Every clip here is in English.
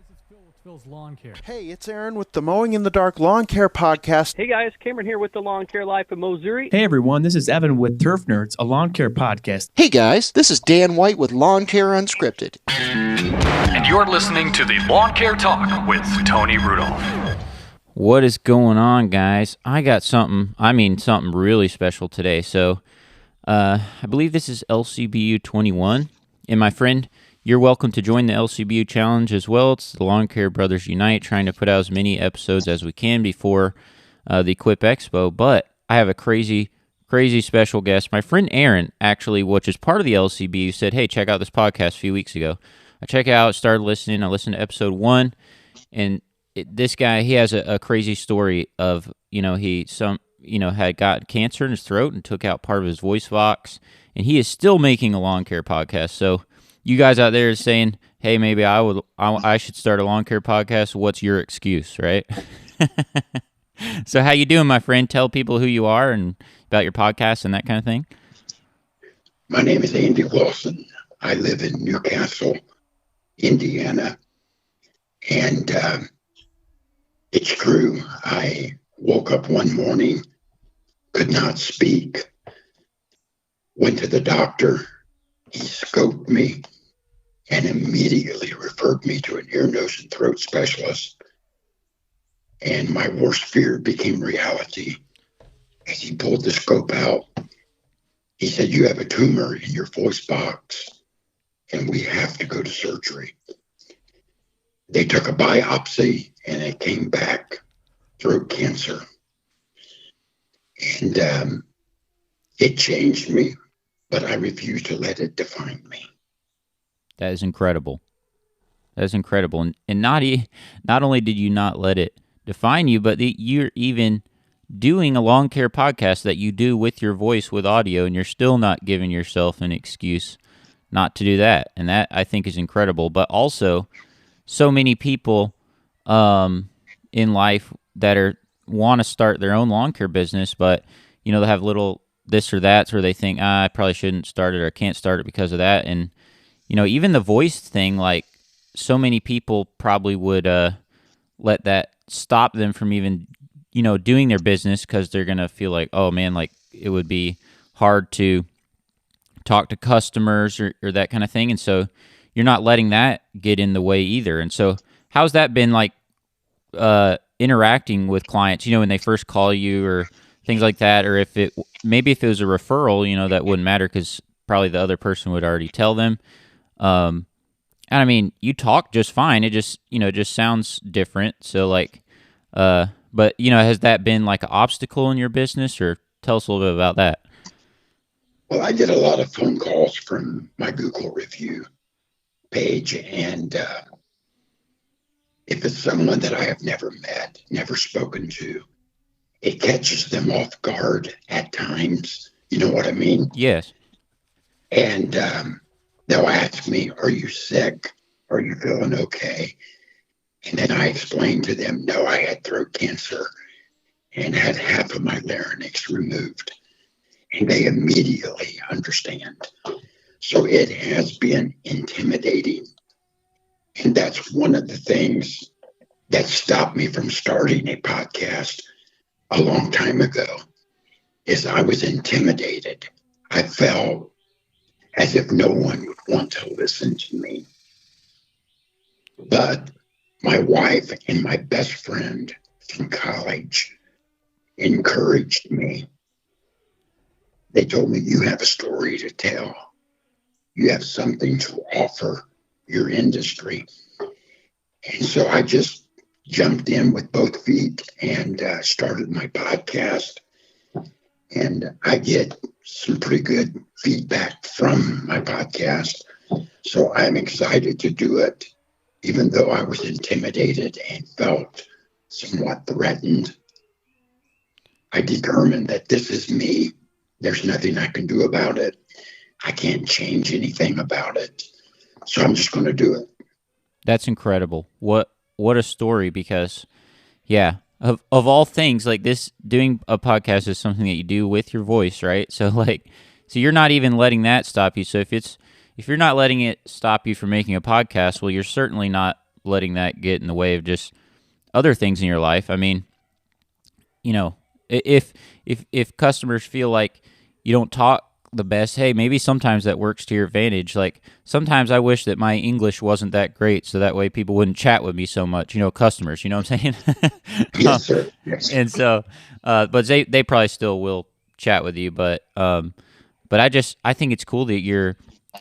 It's Phil with Phil's Lawn Care. Hey, it's Aaron with the Mowing in the Dark Lawn Care Podcast. Hey guys, Cameron here with the Lawn Care Life of Missouri. Hey everyone, this is Evan with Turf Nerds, a lawn care podcast. Hey guys, this is Dan White with Lawn Care Unscripted. And you're listening to the Lawn Care Talk with Tony Rudolph. What is going on, guys? I got something really special today. So, I believe this is lcbu21. And my friend, you're welcome to join the LCBU challenge as well. It's the Lawn Care Brothers Unite, trying to put out as many episodes as we can before the Equip Expo. But I have a crazy special guest. My friend Aaron, actually, which is part of the LCBU, said, hey, check out this podcast a few weeks ago. I checked it out, started listening. I listened to episode 1, and this guy, he has a crazy story of, he had got cancer in his throat and took out part of his voice box, and he is still making a lawn care podcast. So you guys out there saying, hey, maybe I should start a lawn care podcast. What's your excuse, right? So how you doing, my friend? Tell people who you are and about your podcast and that kind of thing. My name is Andy Wilson. I live in Newcastle, Indiana. And it's true. I woke up one morning, could not speak, went to the doctor. He scoped me and immediately referred me to an ear, nose, and throat specialist. And my worst fear became reality. As he pulled the scope out, he said, you have a tumor in your voice box, and we have to go to surgery. They took a biopsy, and it came back throat cancer. And it changed me, but I refuse to let it define me. That is incredible. That is incredible. And not only did you not let it define you, but you're even doing a lawn care podcast that you do with your voice, with audio, and you're still not giving yourself an excuse not to do that. And that, I think, is incredible. But also, so many people in life that want to start their own lawn care business, but they have little this or that, or they think, I probably shouldn't start it or can't start it because of that. And even the voice thing, like, so many people probably would let that stop them from even doing their business, because they're gonna feel like, oh man, like it would be hard to talk to customers or that kind of thing. And so you're not letting that get in the way either. And so how's that been like interacting with clients, when they first call you or things like that? Or if it was a referral, that wouldn't matter because probably the other person would already tell them. And I mean, you talk just fine. It just, just sounds different. So like, but has that been like an obstacle in your business, or tell us a little bit about that? Well, I get a lot of phone calls from my Google review page, and if it's someone that I have never met, never spoken to, it catches them off guard at times. You know what I mean? Yes. And they'll ask me, are you sick? Are you feeling okay? And then I explain to them, no, I had throat cancer and had half of my larynx removed. And they immediately understand. So it has been intimidating. And that's one of the things that stopped me from starting a podcast a long time ago, is I was intimidated. I felt as if no one would want to listen to me. But my wife and my best friend from college encouraged me. They told me, you have a story to tell. You have something to offer your industry. And so I just jumped in with both feet and started my podcast. And I get some pretty good feedback from my podcast. So I'm excited to do it, even though I was intimidated and felt somewhat threatened. I determined that this is me. There's nothing I can do about it. I can't change anything about it. So I'm just going to do it. That's incredible. What a story, because, yeah, of all things, like this, doing a podcast is something that you do with your voice, right? So you're not even letting that stop you. So if you're not letting it stop you from making a podcast, well, you're certainly not letting that get in the way of just other things in your life. I mean, you know, if customers feel like you don't talk the best, hey, maybe sometimes that works to your advantage. Like sometimes I wish that my English wasn't that great, so that way people wouldn't chat with me so much. Customers. You know what I'm saying? Yes, sir. Yes. And so, but they probably still will chat with you. But I think it's cool that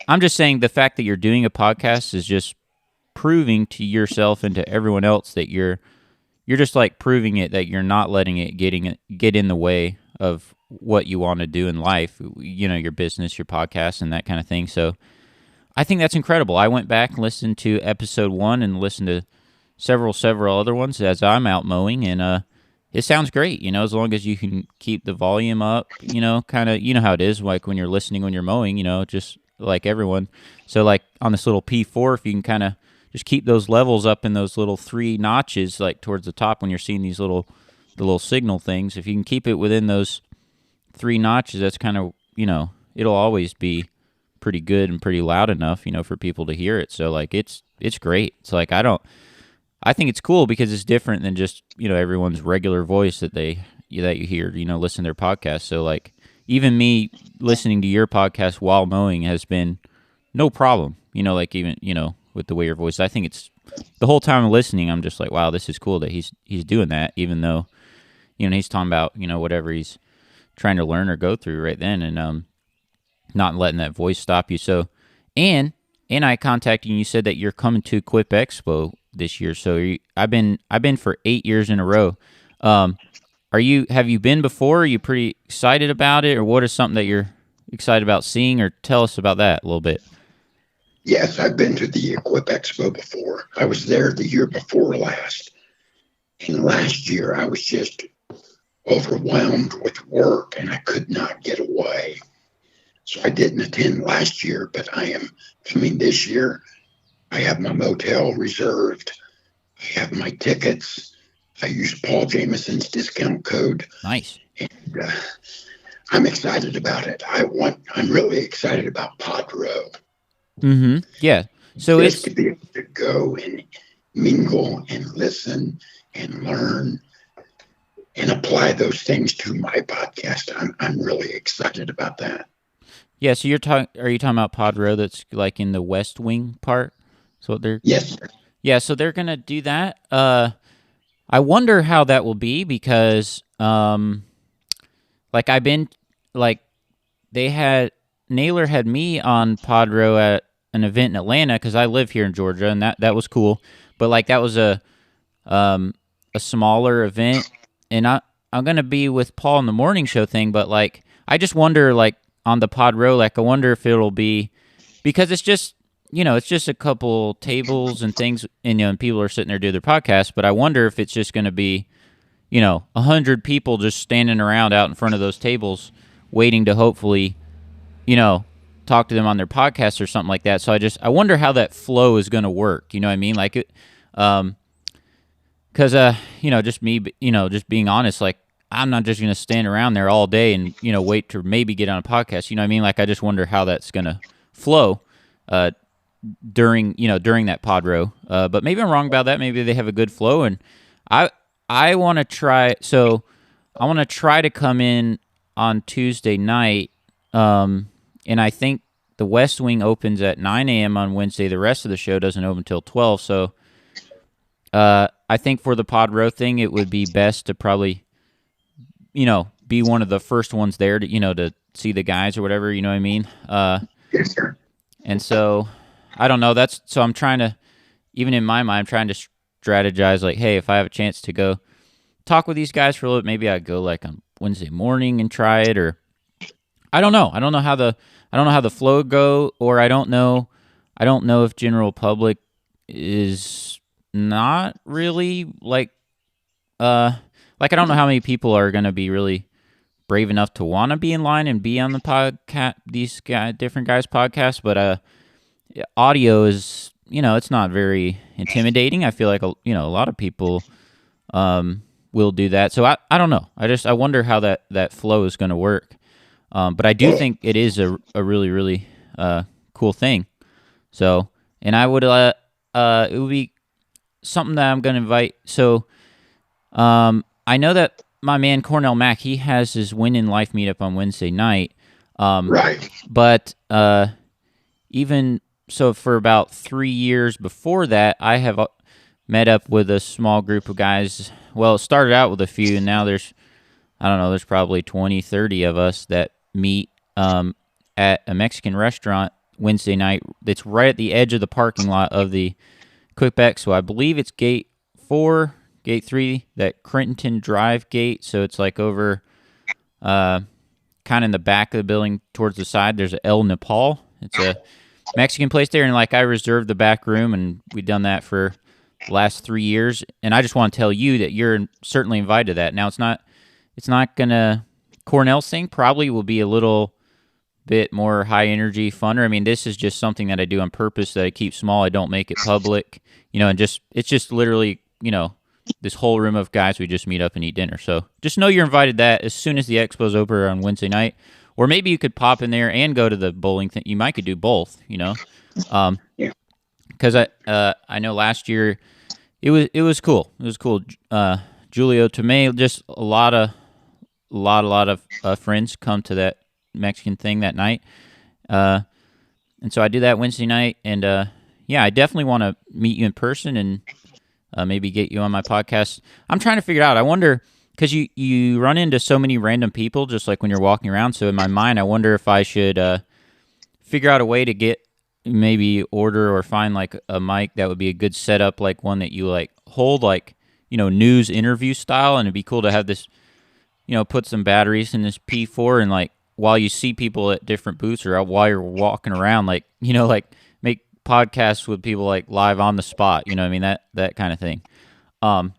I'm just saying the fact that you're doing a podcast is just proving to yourself and to everyone else that you're just like proving it that you're not letting it get in the way of what you want to do in life, your business, your podcast, and that kind of thing. So I think that's incredible. I went back and listened to episode 1 and listened to several other ones as I'm out mowing, and it sounds great, as long as you can keep the volume up, kind of, how it is, like when you're listening, when you're mowing, just like everyone. So like on this little P4, if you can kind of just keep those levels up in those little 3 notches, like towards the top when you're seeing the little signal things, if you can keep it within those 3 notches, that's kind of, it'll always be pretty good and pretty loud enough, for people to hear it. So like, it's great. It's like, I think it's cool because it's different than just, everyone's regular voice that you hear, listen to their podcast. So like, even me listening to your podcast while mowing has been no problem, like even, with the way your voice, I think it's the whole time I'm listening, I'm just like, wow, this is cool that he's doing that, even though, he's talking about, whatever he's trying to learn or go through right then, and not letting that voice stop you. So, and I contacted you, you said that you're coming to Quip Expo this year. So I've been for 8 years in a row. Have you been before? Are you pretty excited about it, or what is something that you're excited about seeing, or tell us about that a little bit? Yes, I've been to the Equip Expo before. I was there the year before last. And last year I was just overwhelmed with work and I could not get away. So I didn't attend last year, but I am coming this year. I have my motel reserved. I have my tickets. I use Paul Jameson's discount code. Nice. And I'm excited about it. I'm really excited about Podro. Mm-hmm. Yeah. So just to be able to go and mingle and listen and learn and apply those things to my podcast. I'm really excited about that. Yeah. So are you talking about Podro that's like in the West Wing part? So Yes, sir. Yeah. So they're gonna do that. I wonder how that will be because, Naylor had me on Podro at an event in Atlanta because I live here in Georgia, and that was cool. But like that was a smaller event, and I'm gonna be with Paul in the morning show thing. But like I just wonder, like on the Podro, like I wonder if it'll be because it's just a couple tables and things, and people are sitting there doing their podcast. But I wonder if it's just gonna be 100 people just standing around out in front of those tables, waiting to hopefully talk to them on their podcast or something like that. So I wonder how that flow is going to work. You know what I mean? Like it, cause, just me, just being honest, like I'm not just going to stand around there all day and, wait to maybe get on a podcast. You know what I mean? Like I just wonder how that's going to flow, during that Podro. But maybe I'm wrong about that. Maybe they have a good flow, and I want to try. So I want to try to come in on Tuesday night. And I think the West Wing opens at 9 a.m. on Wednesday. The rest of the show doesn't open until 12. So I think for the Podro thing, it would be best to probably, be one of the first ones there to, to see the guys or whatever, you know what I mean? Yes, sir. And so, I don't know. So I'm trying to, even in my mind, I'm trying to strategize like, hey, if I have a chance to go talk with these guys for a little bit, maybe I'd go like on Wednesday morning and try it, or I don't know. I don't know how the flow go, or I don't know if general public is not really like I don't know how many people are going to be really brave enough to want to be in line and be on the podcast, different guys' podcasts, but audio is, it's not very intimidating. I feel like a lot of people will do that. So I don't know. I wonder how that flow is going to work. But I do think it is a really, really cool thing. So, and I would it would be something that I'm going to invite. So I know that my man Cornell Mack, he has his Win in Life meetup on Wednesday night. Right. But even so, for about 3 years before that, I have met up with a small group of guys. Well, it started out with a few, and now there's probably 20, 30 of us that meet at a Mexican restaurant Wednesday night. That's right at the edge of the parking lot of the Quebec. So I believe it's Gate 4, Gate 3, that Crenton Drive gate. So it's like over kind of in the back of the building towards the side. There's a El Nepal. It's a Mexican place there, and like I reserved the back room, and we've done that for the last 3 years. And I just want to tell you that you're certainly invited to that. Now it's not gonna Cornell's thing probably will be a little bit more high energy, funner. I mean, this is just something that I do on purpose that I keep small. I don't make it public, and it's just literally, this whole room of guys, we just meet up and eat dinner. So just know you're invited that as soon as the expo's over on Wednesday night. Or maybe you could pop in there and go to the bowling thing. You might could do both, because I know last year it was cool. It was cool. Julio Tomei, just a lot of friends come to that Mexican thing that night, and so I do that Wednesday night. And I definitely want to meet you in person and maybe get you on my podcast. I'm trying to figure out. I wonder. Because you run into so many random people just like when you're walking around. So in my mind, I wonder if I should figure out a way to get maybe order or find like a mic that would be a good setup, like one that you like hold like, news interview style. And it'd be cool to have this, put some batteries in this P4 and like while you see people at different booths or while you're walking around, like, like make podcasts with people like live on the spot. I mean, that kind of thing. I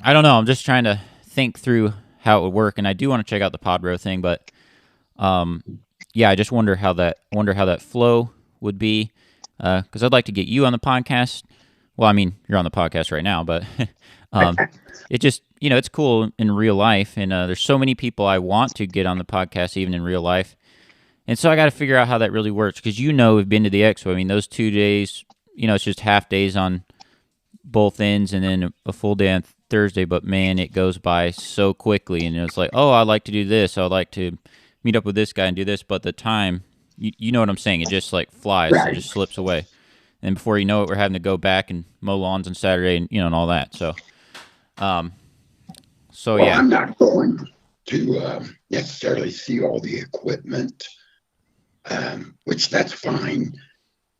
don't know. I'm just trying to think through how it would work, and I do want to check out the Podbro thing, but I just wonder how that flow would be, because I'd like to get you on the podcast. Well, I mean, you're on the podcast right now, but it just it's cool in real life, and there's so many people I want to get on the podcast even in real life, and so I got to figure out how that really works, because we've been to the expo. I mean, those 2 days, it's just half days on both ends, and then a full day on Thursday, but man, it goes by so quickly, and it's like, oh, I'd like to do this, I'd like to meet up with this guy and do this, but the time, you know what I'm saying, it just like flies, right. It just slips away, and before you know it, we're having to go back and mow lawns on Saturday, and and all that. So, yeah. I'm not going to necessarily see all the equipment, which that's fine,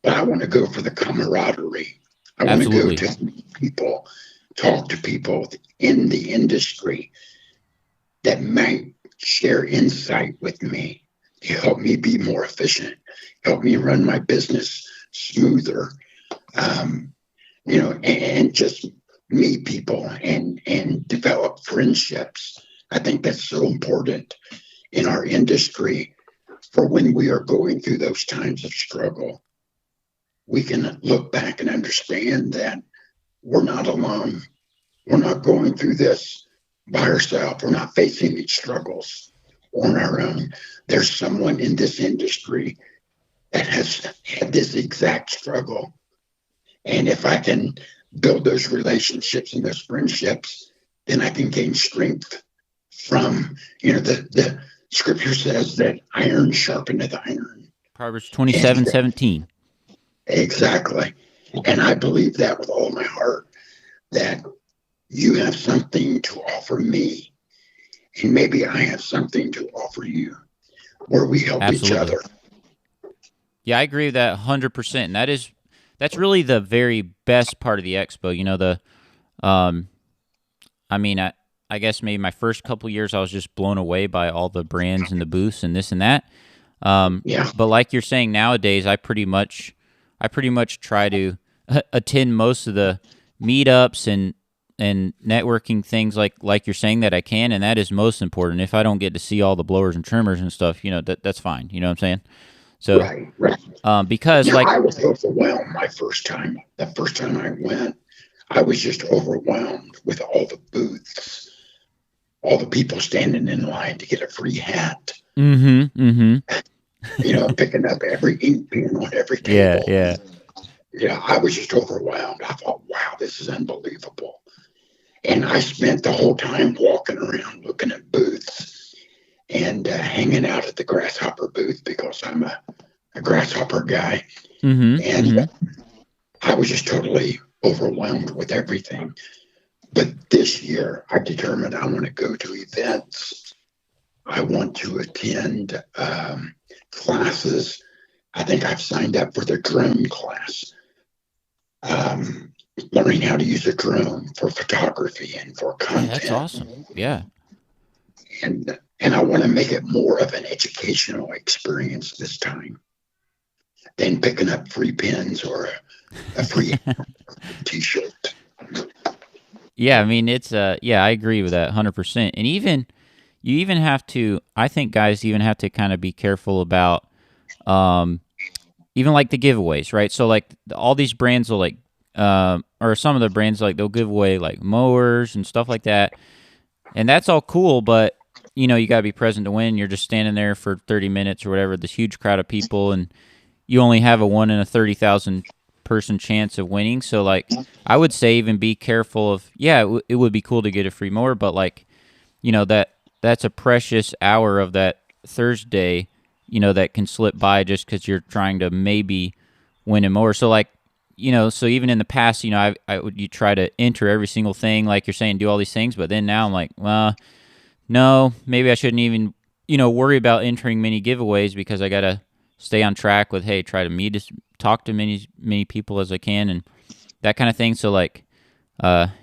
but I want to go for the camaraderie. I want to go to meet people, talk to people in the industry that might share insight with me to help me be more efficient, help me run my business smoother, and just meet people and develop friendships. I think that's so important in our industry for when we are going through those times of struggle. We can look back and understand that we're not alone. We're not going through this by ourselves. We're not facing these struggles on our own. There's someone in this industry that has had this exact struggle. And if I can build those relationships and those friendships, then I can gain strength from, the scripture says that iron sharpeneth iron. Proverbs 27:17. Exactly. And I believe that with all my heart, that you have something to offer me, and maybe I have something to offer you, where we help each other. Yeah, I agree with that 100%. And that's really the very best part of the expo. I guess maybe my first couple years I was just blown away by all the brands and the booths and this and that. But like you're saying, nowadays I pretty much try to attend most of the meetups and networking things like you're saying that I can, and that is most important. If I don't get to see all the blowers and trimmers and stuff, that's fine. You know what I'm saying? So, right. Because I was overwhelmed my first time. The first time I went, I was just overwhelmed with all the booths, all the people standing in line to get a free hat. Mm-hmm. Picking up every ink pen on every table. Yeah. I was just overwhelmed. I thought, wow, this is unbelievable. And I spent the whole time walking around looking at booths and hanging out at the grasshopper booth because I'm a grasshopper guy. And I was just totally overwhelmed with everything. But this year, I determined I want to go to events. I want to attend classes. I think I've signed up for the drone class, learning how to use a drone for photography and for content. That's awesome. Yeah. And I want to make it more of an educational experience this time than picking up free pins or a free T-shirt. Yeah, I mean, it's I agree with that 100%. And you even have to, I think guys even have to kind of be careful about even like the giveaways, right? So like all these brands will like or some of the brands like they'll give away like mowers and stuff like that. And that's all cool, but you got to be present to win. You're just standing there for 30 minutes or whatever, this huge crowd of people, and you only have a 1 in a 30,000 person chance of winning. So like I would say even be careful of it would be cool to get a free mower, but like that's a precious hour of that Thursday that can slip by just because you're trying to maybe win a mower. So like so even in the past you try to enter every single thing, like you're saying, do all these things, but then now I'm like, well, no, maybe I shouldn't even worry about entering many giveaways because I gotta stay on track with try to talk to many people as I can and that kind of thing. So like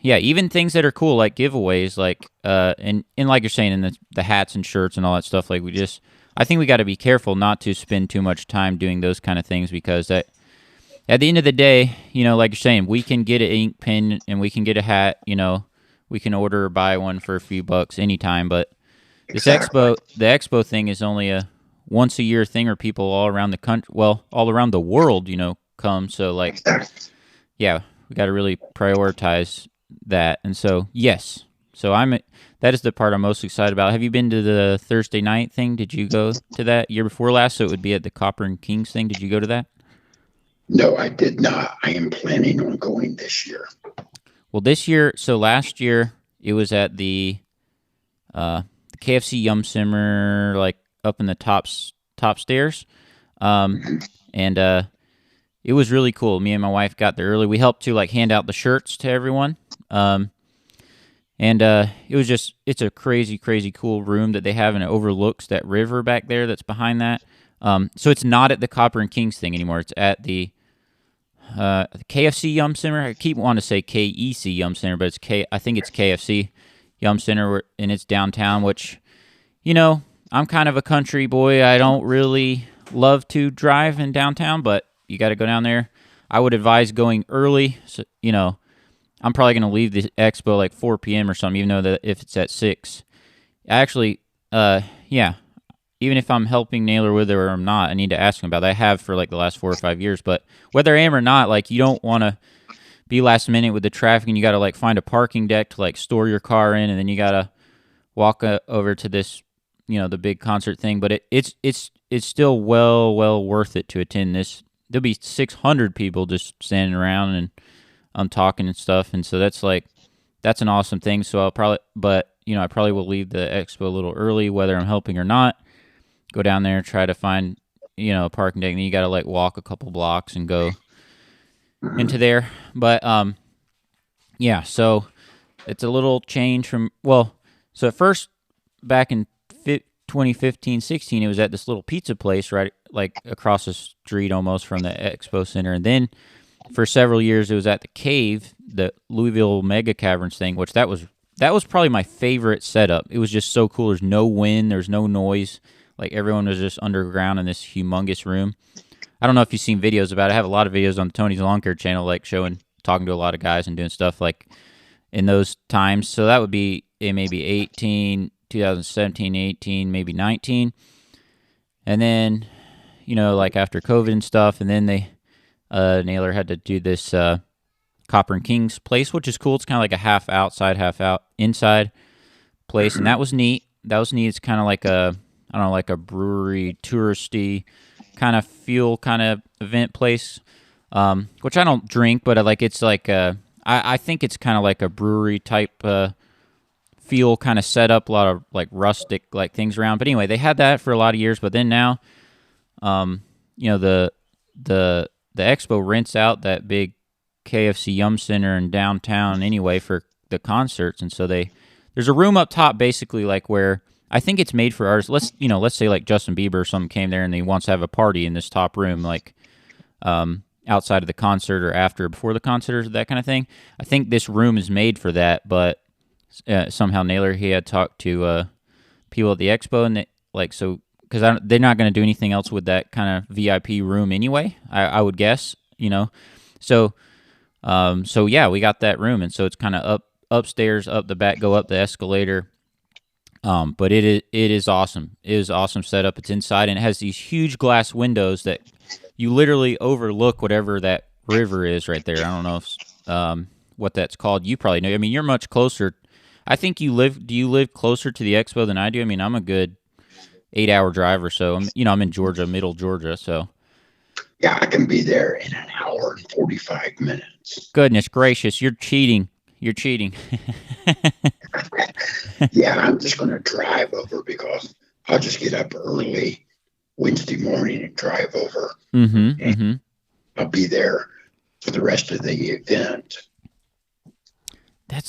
even things that are cool like giveaways, like and like you're saying in the hats and shirts and all that stuff, like I think we got to be careful not to spend too much time doing those kind of things because that at the end of the day, like you're saying, we can get an ink pen and we can get a hat, we can order or buy one for a few bucks anytime, but this the expo thing is only a once a year thing, or people all around the country, well, all around the world, come. So like, yeah, we got to really prioritize that. And so, yes, that is the part I'm most excited about. Have you been to the Thursday night thing? Did you go to that year before last? So it would be at the Copper and Kings thing. Did you go to that? No, I did not. I am planning on going this year. Well, this year, so last year it was at the KFC Yum Simmer, like up in the top stairs, and it was really cool. Me and my wife got there early. We helped to like hand out the shirts to everyone, and it's a crazy cool room that they have, and it overlooks that river back there that's behind that. So it's not at the Copper and Kings thing anymore. It's at the KFC Yum Center. I keep wanting to say KEC Yum Center, but I think it's KFC Yum Center, and it's downtown, which, I'm kind of a country boy. I don't really love to drive in downtown, but you got to go down there. I would advise going early. So, I'm probably going to leave the expo like 4 p.m. or something, even though that if it's at 6. Actually, even if I'm helping Naylor with it or I'm not, I need to ask him about that. I have for like the last 4 or 5 years, but whether I am or not, like you don't want to be last minute with the traffic and you got to like find a parking deck to like store your car in, and then you got to walk over to this, the big concert thing. But it's still well worth it to attend this. There'll be 600 people just standing around and I'm talking and stuff, and so that's an awesome thing. So I probably will leave the expo a little early, whether I'm helping or not. Go down there, try to find a parking deck, and then you got to like walk a couple blocks and go into there. But so it's a little change from so at first back in 2015-16, it was at this little pizza place right like across the street almost from the expo center, and then for several years it was at the Cave, the Louisville Mega Caverns thing, which that was probably my favorite setup. It was just so cool. There's no wind, there's no noise, like everyone was just underground in this humongous room. I don't know if you've seen videos about it. I have a lot of videos on Tony's Lawn Care channel, like talking to a lot of guys and doing stuff like in those times. So that would be maybe 2017, 18, maybe 19. And then, like after COVID and stuff, and then they, Naylor had to do this Copper and Kings place, which is cool. It's kind of like a half outside, half out inside place, and that was neat. It's kind of like like a brewery, touristy kind of feel kind of event place. which I don't drink, but it's like I think it's kind of like a brewery type feel, kind of set up, a lot of like rustic like things around. But anyway, they had that for a lot of years, but then now, the expo rents out that big KFC Yum Center in downtown anyway for the concerts, and so there's a room up top basically like where I think it's made for artists. Let's say like Justin Bieber or something came there and he wants to have a party in this top room, like outside of the concert or after, before the concert, or that kind of thing. I think this room is made for that, but somehow Naylor, he had talked to people at the expo, and because they're not going to do anything else with that kind of VIP room anyway, I would guess, So yeah, we got that room, and so it's kind of upstairs, up the back, go up the escalator. But it is awesome. It is awesome setup. It's inside, and it has these huge glass windows that you literally overlook whatever that river is right there. I don't know if what that's called. You probably know. I mean, you're much closer. I think do you live closer to the expo than I do? I mean, I'm a good 8-hour drive or so. I'm in Georgia, middle Georgia, so. Yeah, I can be there in an hour and 45 minutes. Goodness gracious, you're cheating. You're cheating. Yeah, I'm just going to drive over because I'll just get up early Wednesday morning and drive over. And I'll be there for the rest of the event.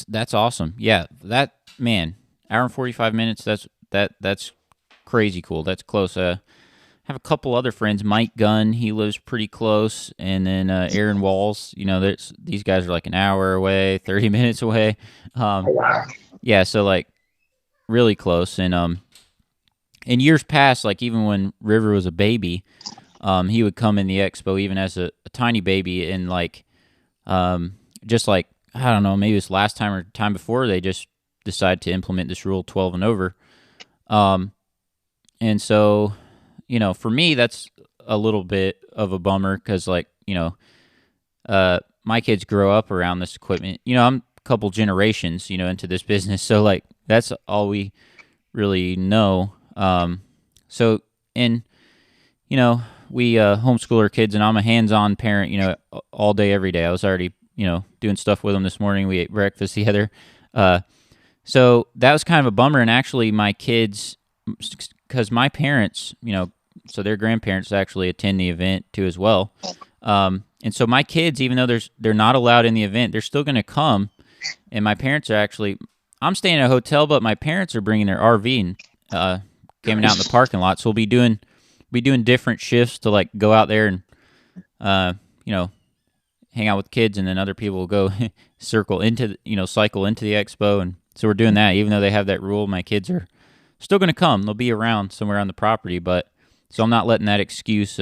That's awesome. Yeah, that, man, hour and 45 minutes. That's crazy cool. That's close. I have a couple other friends. Mike Gunn, he lives pretty close, and then Aaron Walls. These guys are like an hour away, 30 minutes away. Wow. Yeah, so like really close. And in years past, like even when River was a baby, he would come in the expo even as a tiny baby, and like just like, I don't know, maybe it's last time or time before, they just decided to implement this rule 12 and over. And so, for me, that's a little bit of a bummer because, like, my kids grow up around this equipment. I'm a couple generations, into this business. So, like, that's all we really know. So, and, we homeschool our kids, and I'm a hands-on parent, all day, every day. I was already, doing stuff with them this morning. We ate breakfast together. So that was kind of a bummer. And actually, my kids, because my parents, so their grandparents actually attend the event too as well. And so my kids, even though they're not allowed in the event, they're still going to come. And my parents are actually, I'm staying at a hotel, but my parents are bringing their RV and camping out in the parking lot. So we'll be doing different shifts to like go out there and, hang out with kids, and then other people will go cycle into the expo. And so we're doing that. Even though they have that rule, my kids are still going to come. They'll be around somewhere on the property, but so I'm not letting that excuse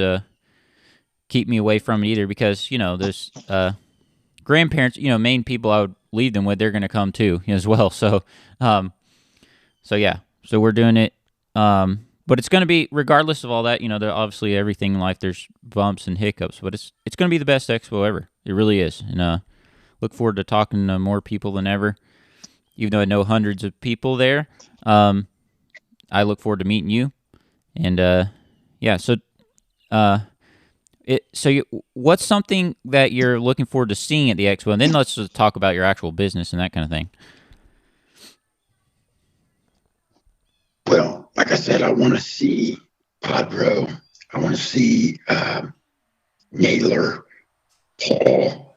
keep me away from it either, because there's grandparents, main people I would leave them with, they're going to come too as well. So yeah, so we're doing it. But it's going to be, regardless of all that, there obviously everything in life, there's bumps and hiccups, but it's going to be the best expo ever. It really is. And look forward to talking to more people than ever. Even though I know hundreds of people there, I look forward to meeting you. And yeah, so what's something that you're looking forward to seeing at the expo? And then let's just talk about your actual business and that kind of thing. Well, like I said, I want to see Padro. I want to see Naylor, Paul,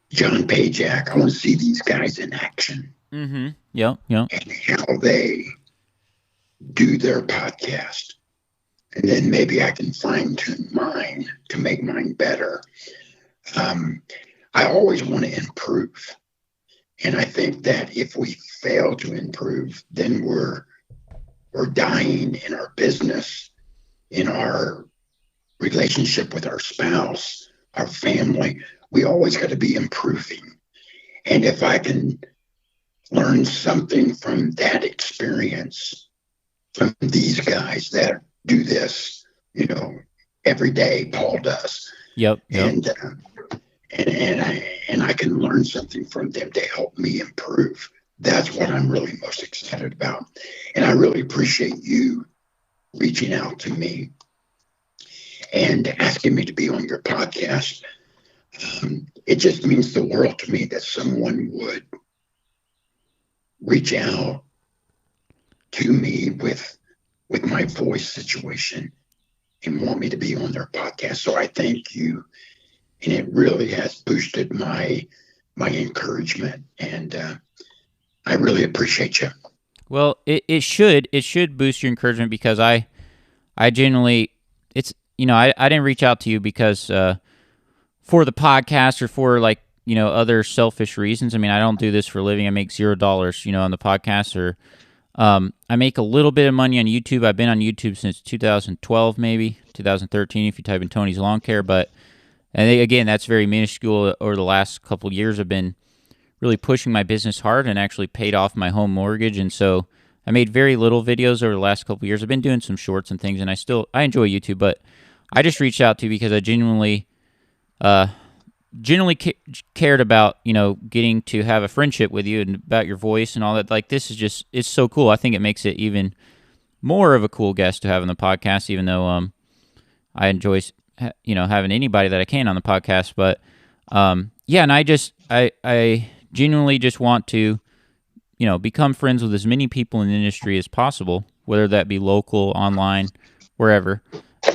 John Pajak. I want to see these guys in action. Mm-hmm. Yep. And how they do their podcast. And then maybe I can fine-tune mine to make mine better. I always want to improve. And I think that if we fail to improve, then we're dying in our business, in our relationship with our spouse, our family. We always got to be improving. And if I can learn something from that experience, from these guys that do this, every day, Paul does. Yep. And I can learn something from them to help me improve. That's what I'm really most excited about. And I really appreciate you reaching out to me. and asking me to be on your podcast. It just means the world to me that someone would reach out to me with my voice situation and want me to be on their podcast. So I thank you, and it really has boosted my encouragement, and I really appreciate you. Well, it should boost your encouragement, because I genuinely, it's, I didn't reach out to you because for the podcast or for other selfish reasons. I mean, I don't do this for a living. I make $0, on the podcast, or I make a little bit of money on YouTube. I've been on YouTube since 2012, maybe 2013 if you type in Tony's Lawn Care. But again, that's very minuscule. Over the last couple of years, I've been really pushing my business hard and actually paid off my home mortgage. And so I made very little videos over the last couple of years. I've been doing some shorts and things, and I enjoy YouTube. But I just reached out to you because I genuinely cared about, getting to have a friendship with you and about your voice and all that. Like, this is just, it's so cool. I think it makes it even more of a cool guest to have on the podcast, even though I enjoy, having anybody that I can on the podcast. But yeah, and I genuinely just want to, become friends with as many people in the industry as possible, whether that be local, online, wherever.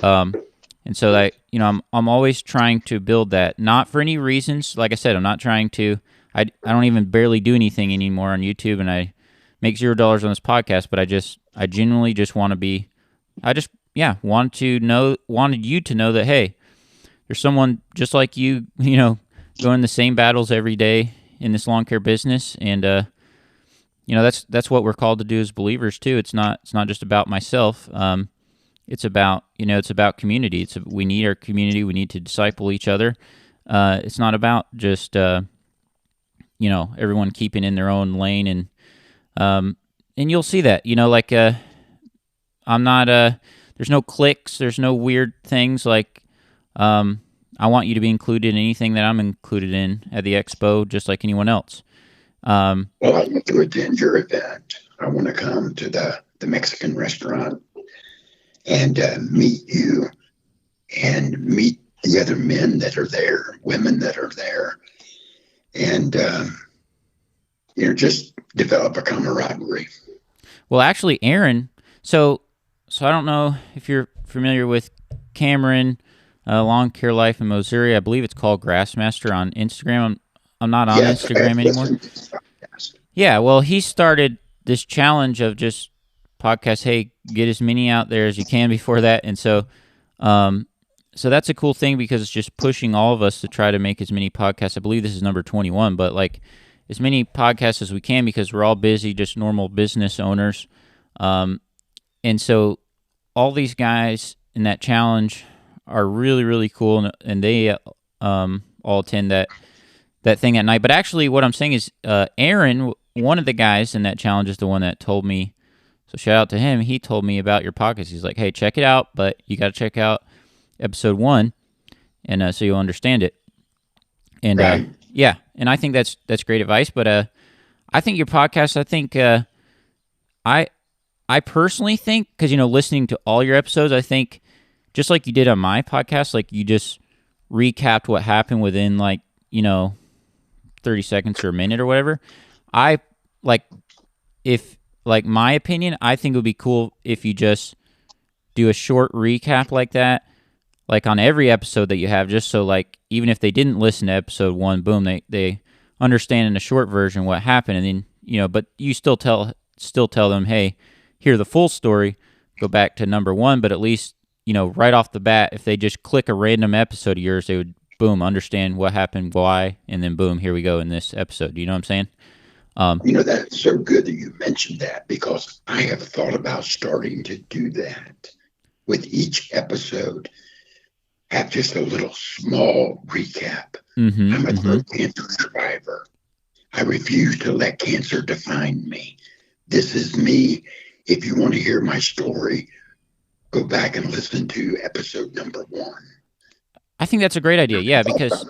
And so that, I'm always trying to build that, not for any reasons. Like I said, I'm not trying to, I don't even barely do anything anymore on YouTube, and I make $0 on this podcast, but I genuinely just want to be, wanted you to know that, hey, there's someone just like you, going the same battles every day in this lawn care business. And, that's what we're called to do as believers too. It's not just about myself. It's about, community. We need our community. We need to disciple each other. It's not about just, everyone keeping in their own lane. And you'll see that, I'm not, there's no cliques. There's no weird things. Like, I want you to be included in anything that I'm included in at the expo, just like anyone else. Well, I want to attend your event. I want to come to the Mexican restaurant and meet you and meet the other men that are there, women that are there, and just develop a camaraderie. Well, actually, Aaron, so I don't know if you're familiar with Cameron, Lawn Care Life in Missouri. I believe it's called Grassmaster on Instagram. I'm not on Instagram anymore. Yeah, well, he started this challenge of just podcast. Hey, get as many out there as you can before that, and so that's a cool thing, because it's just pushing all of us to try to make as many podcasts. I believe this is number 21, but like as many podcasts as we can, because we're all busy, just normal business owners, and so all these guys in that challenge are really, really cool, and they all attend that thing at night. But actually, what I'm saying is, Aaron, one of the guys in that challenge, is the one that told me. So shout out to him. He told me about your podcast. He's like, "Hey, check it out, but you got to check out episode 1, and so you'll understand it." And Right. Yeah, and I think that's great advice. But I think your podcast. I think I personally think, because listening to all your episodes, I think just like you did on my podcast, like you just recapped what happened within 30 seconds or a minute or whatever. My opinion, I think it would be cool if you just do a short recap like that, like on every episode that you have, just so even if they didn't listen to episode 1, boom, they understand in a short version what happened, and then but you still tell them, hey, hear the full story, go back to number 1, but at least right off the bat, if they just click a random episode of yours, they would boom understand what happened, why, and then boom, here we go in this episode. Do you know what I'm saying? That's so good that you mentioned that, because I have thought about starting to do that with each episode. Have just a little small recap. Mm-hmm, I'm a throat cancer survivor. I refuse to let cancer define me. This is me. If you want to hear my story, go back and listen to episode number 1. I think that's a great idea. Yeah, because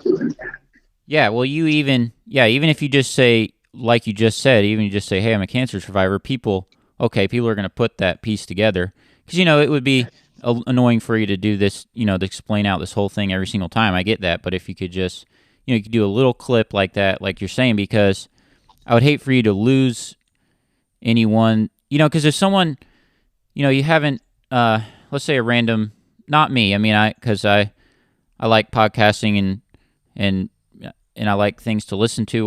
even if you just say, like you just said, even you just say, hey, I'm a cancer survivor, people are going to put that piece together, because it would be annoying for you to do this, to explain out this whole thing every single time. I get that, but if you could just, you could do a little clip like that, like you're saying, because I would hate for you to lose anyone, because if someone, you haven't, let's say a random, not me. I mean, because I like podcasting and I like things to listen to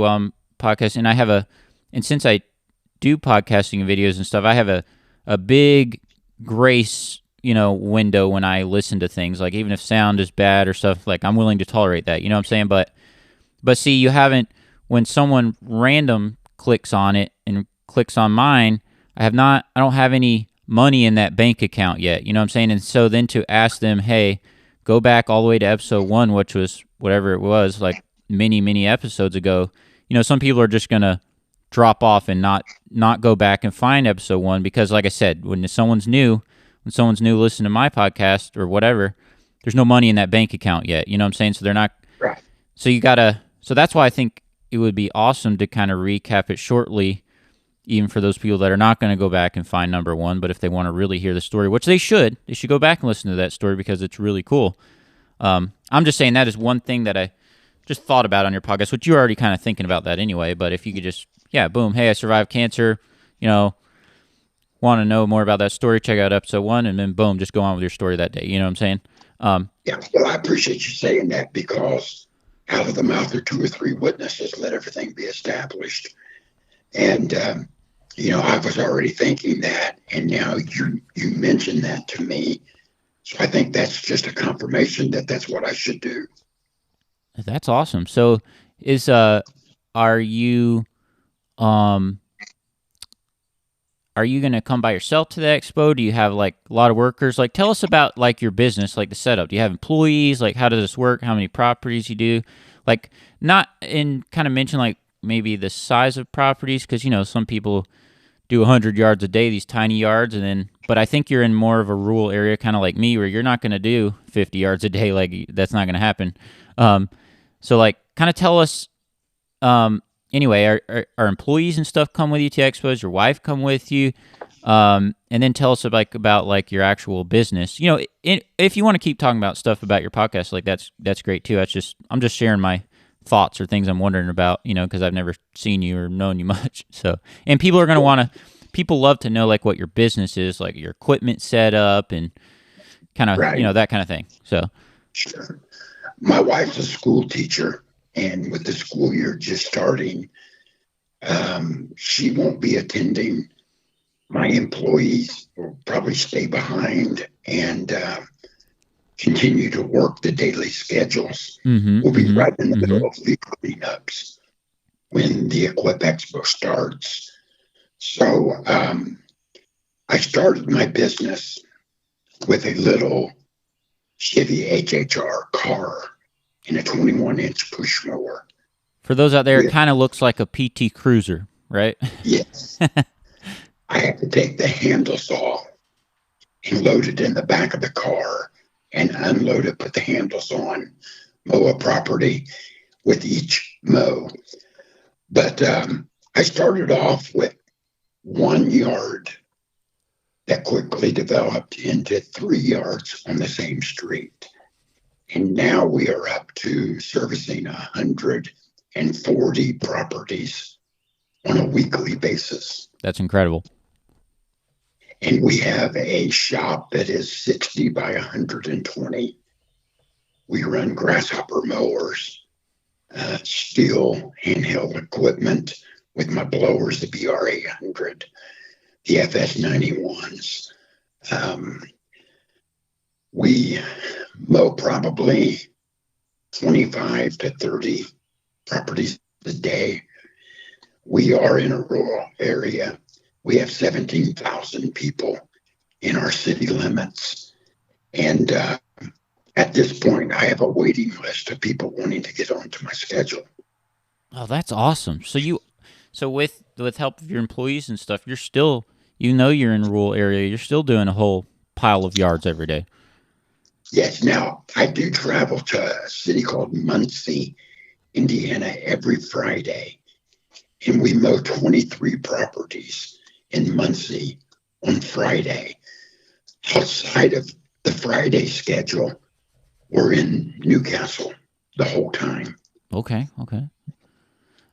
podcasting. And since I do podcasting videos and stuff, I have a big grace, window when I listen to things. Like even if sound is bad or stuff, like I'm willing to tolerate that. You know what I'm saying? But see, you haven't. When someone random clicks on it and clicks on mine, I don't have any money in that bank account yet. You know what I'm saying? And so then to ask them, hey, go back all the way to episode 1, which was whatever it was, like many episodes ago. Some people are just gonna drop off and not go back and find episode 1 because, like I said, when someone's new listening to my podcast or whatever, there's no money in that bank account yet. You know what I'm saying? So they're not. Right. So that's why I think it would be awesome to kind of recap it shortly, even for those people that are not going to go back and find number 1, but if they want to really hear the story, which they should go back and listen to that story because it's really cool. I'm just saying that is one thing that I just thought about on your podcast, which you're already kind of thinking about that anyway, but if you could just, boom, hey, I survived cancer, want to know more about that story, check out episode 1, and then boom, just go on with your story that day. You know what I'm saying? Yeah, well, I appreciate you saying that because out of the mouth of 2 or 3 witnesses, let everything be established. And, I was already thinking that, and now you mentioned that to me. So I think that's just a confirmation that that's what I should do. That's awesome. So are you going to come by yourself to the expo? Do you have like a lot of workers? Like tell us about like your business, like the setup. Do you have employees? Like how does this work? How many properties you do? Like not in kind of mention like maybe the size of properties because, some people do 100 yards a day, these tiny yards. But I think you're in more of a rural area, kind of like me, where you're not going to do 50 yards a day. Like that's not going to happen. So like kind of tell us, anyway, are employees and stuff come with you to expos? Your wife come with you? And then tell us about like your actual business. If you want to keep talking about stuff about your podcast, like that's great too. I'm just sharing my thoughts or things I'm wondering about, because I've never seen you or known you much. So, and people are going to people love to know like what your business is, like your equipment setup and kind of, Right. That kind of thing. So, Sure. My wife's a school teacher, and with the school year just starting, she won't be attending. My employees will probably stay behind and continue to work the daily schedules. We'll be right in the middle of leaf cleanups when the Equip Expo starts. So I started my business with a little Chevy HHR car and a 21-inch push mower. For those out there, it kind of looks like a PT Cruiser, right? Yes. I had to take the handles off and load it in the back of the car and unload it, put the handles on, mow a property with each mow. But I started off with 1 yard that quickly developed into 3 yards on the same street. And now we are up to servicing 140 properties on a weekly basis. That's incredible. And we have a shop that is 60 by 120. We run grasshopper mowers, steel handheld equipment with my blowers, the BR800, the FS91s. We mow probably 25 to 30 properties a day. We are in a rural area. We have 17,000 people in our city limits. And at this point, I have a waiting list of people wanting to get onto my schedule. Oh, that's awesome. So with help of your employees and stuff, you're still, you're in a rural area, you're still doing a whole pile of yards every day. Yes. Now, I do travel to a city called Muncie, Indiana, every Friday. And we mow 23 properties in Muncie on Friday. Outside of the Friday schedule, we're in Newcastle the whole time. Okay.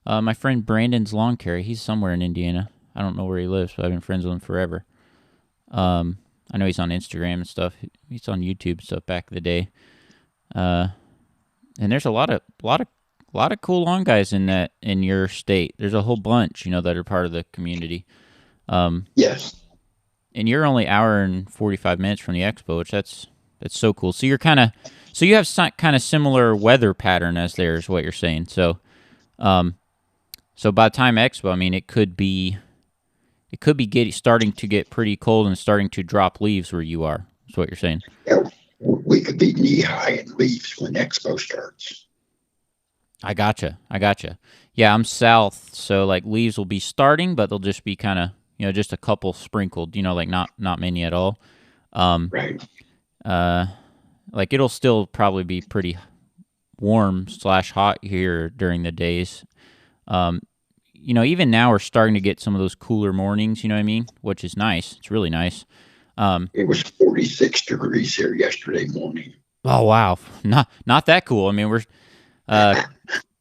My friend Brandon's Lawn Care, he's somewhere in Indiana. I don't know where he lives, but I've been friends with him forever. I know he's on Instagram and stuff. He's on YouTube and stuff back in the day. And there's a lot of cool lawn guys in your state. There's a whole bunch, that are part of the community. Yes. And you're only an hour and 45 minutes from the expo, which that's so cool. So you have some kind of similar weather pattern as there is what you're saying. So, so by the time expo, I mean, it could be starting to get pretty cold and starting to drop leaves where you are. That's what you're saying. Yeah, we could be knee high in leaves when expo starts. I gotcha. Yeah, I'm south, so like leaves will be starting, but they'll just be kind of, just a couple sprinkled, like not many at all. Right. Like it'll still probably be pretty warm / hot here during the days. Even now we're starting to get some of those cooler mornings, you know what I mean? Which is nice. It's really nice. It was 46 degrees here yesterday morning. Oh, wow. Not that cool. I mean, we're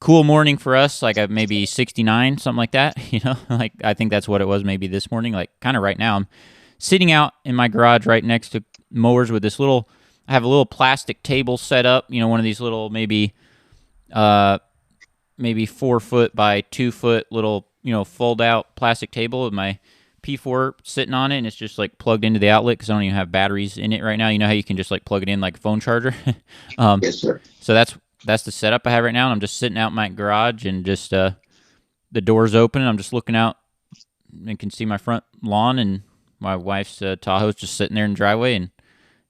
cool morning for us, like maybe 69, something like that. Like I think that's what it was maybe this morning. Like kind of right now, I'm sitting out in my garage right next to mowers with this I have a little plastic table set up, one of these little maybe 4 foot by 2 foot little, fold out plastic table with my P4 sitting on it, and it's just like plugged into the outlet because I don't even have batteries in it right now. You know how you can just like plug it in like a phone charger? Yes, sir. So that's the setup I have right now. And I'm just sitting out in my garage and just the door's open, and I'm just looking out and can see my front lawn, and my wife's Tahoe's just sitting there in the driveway. And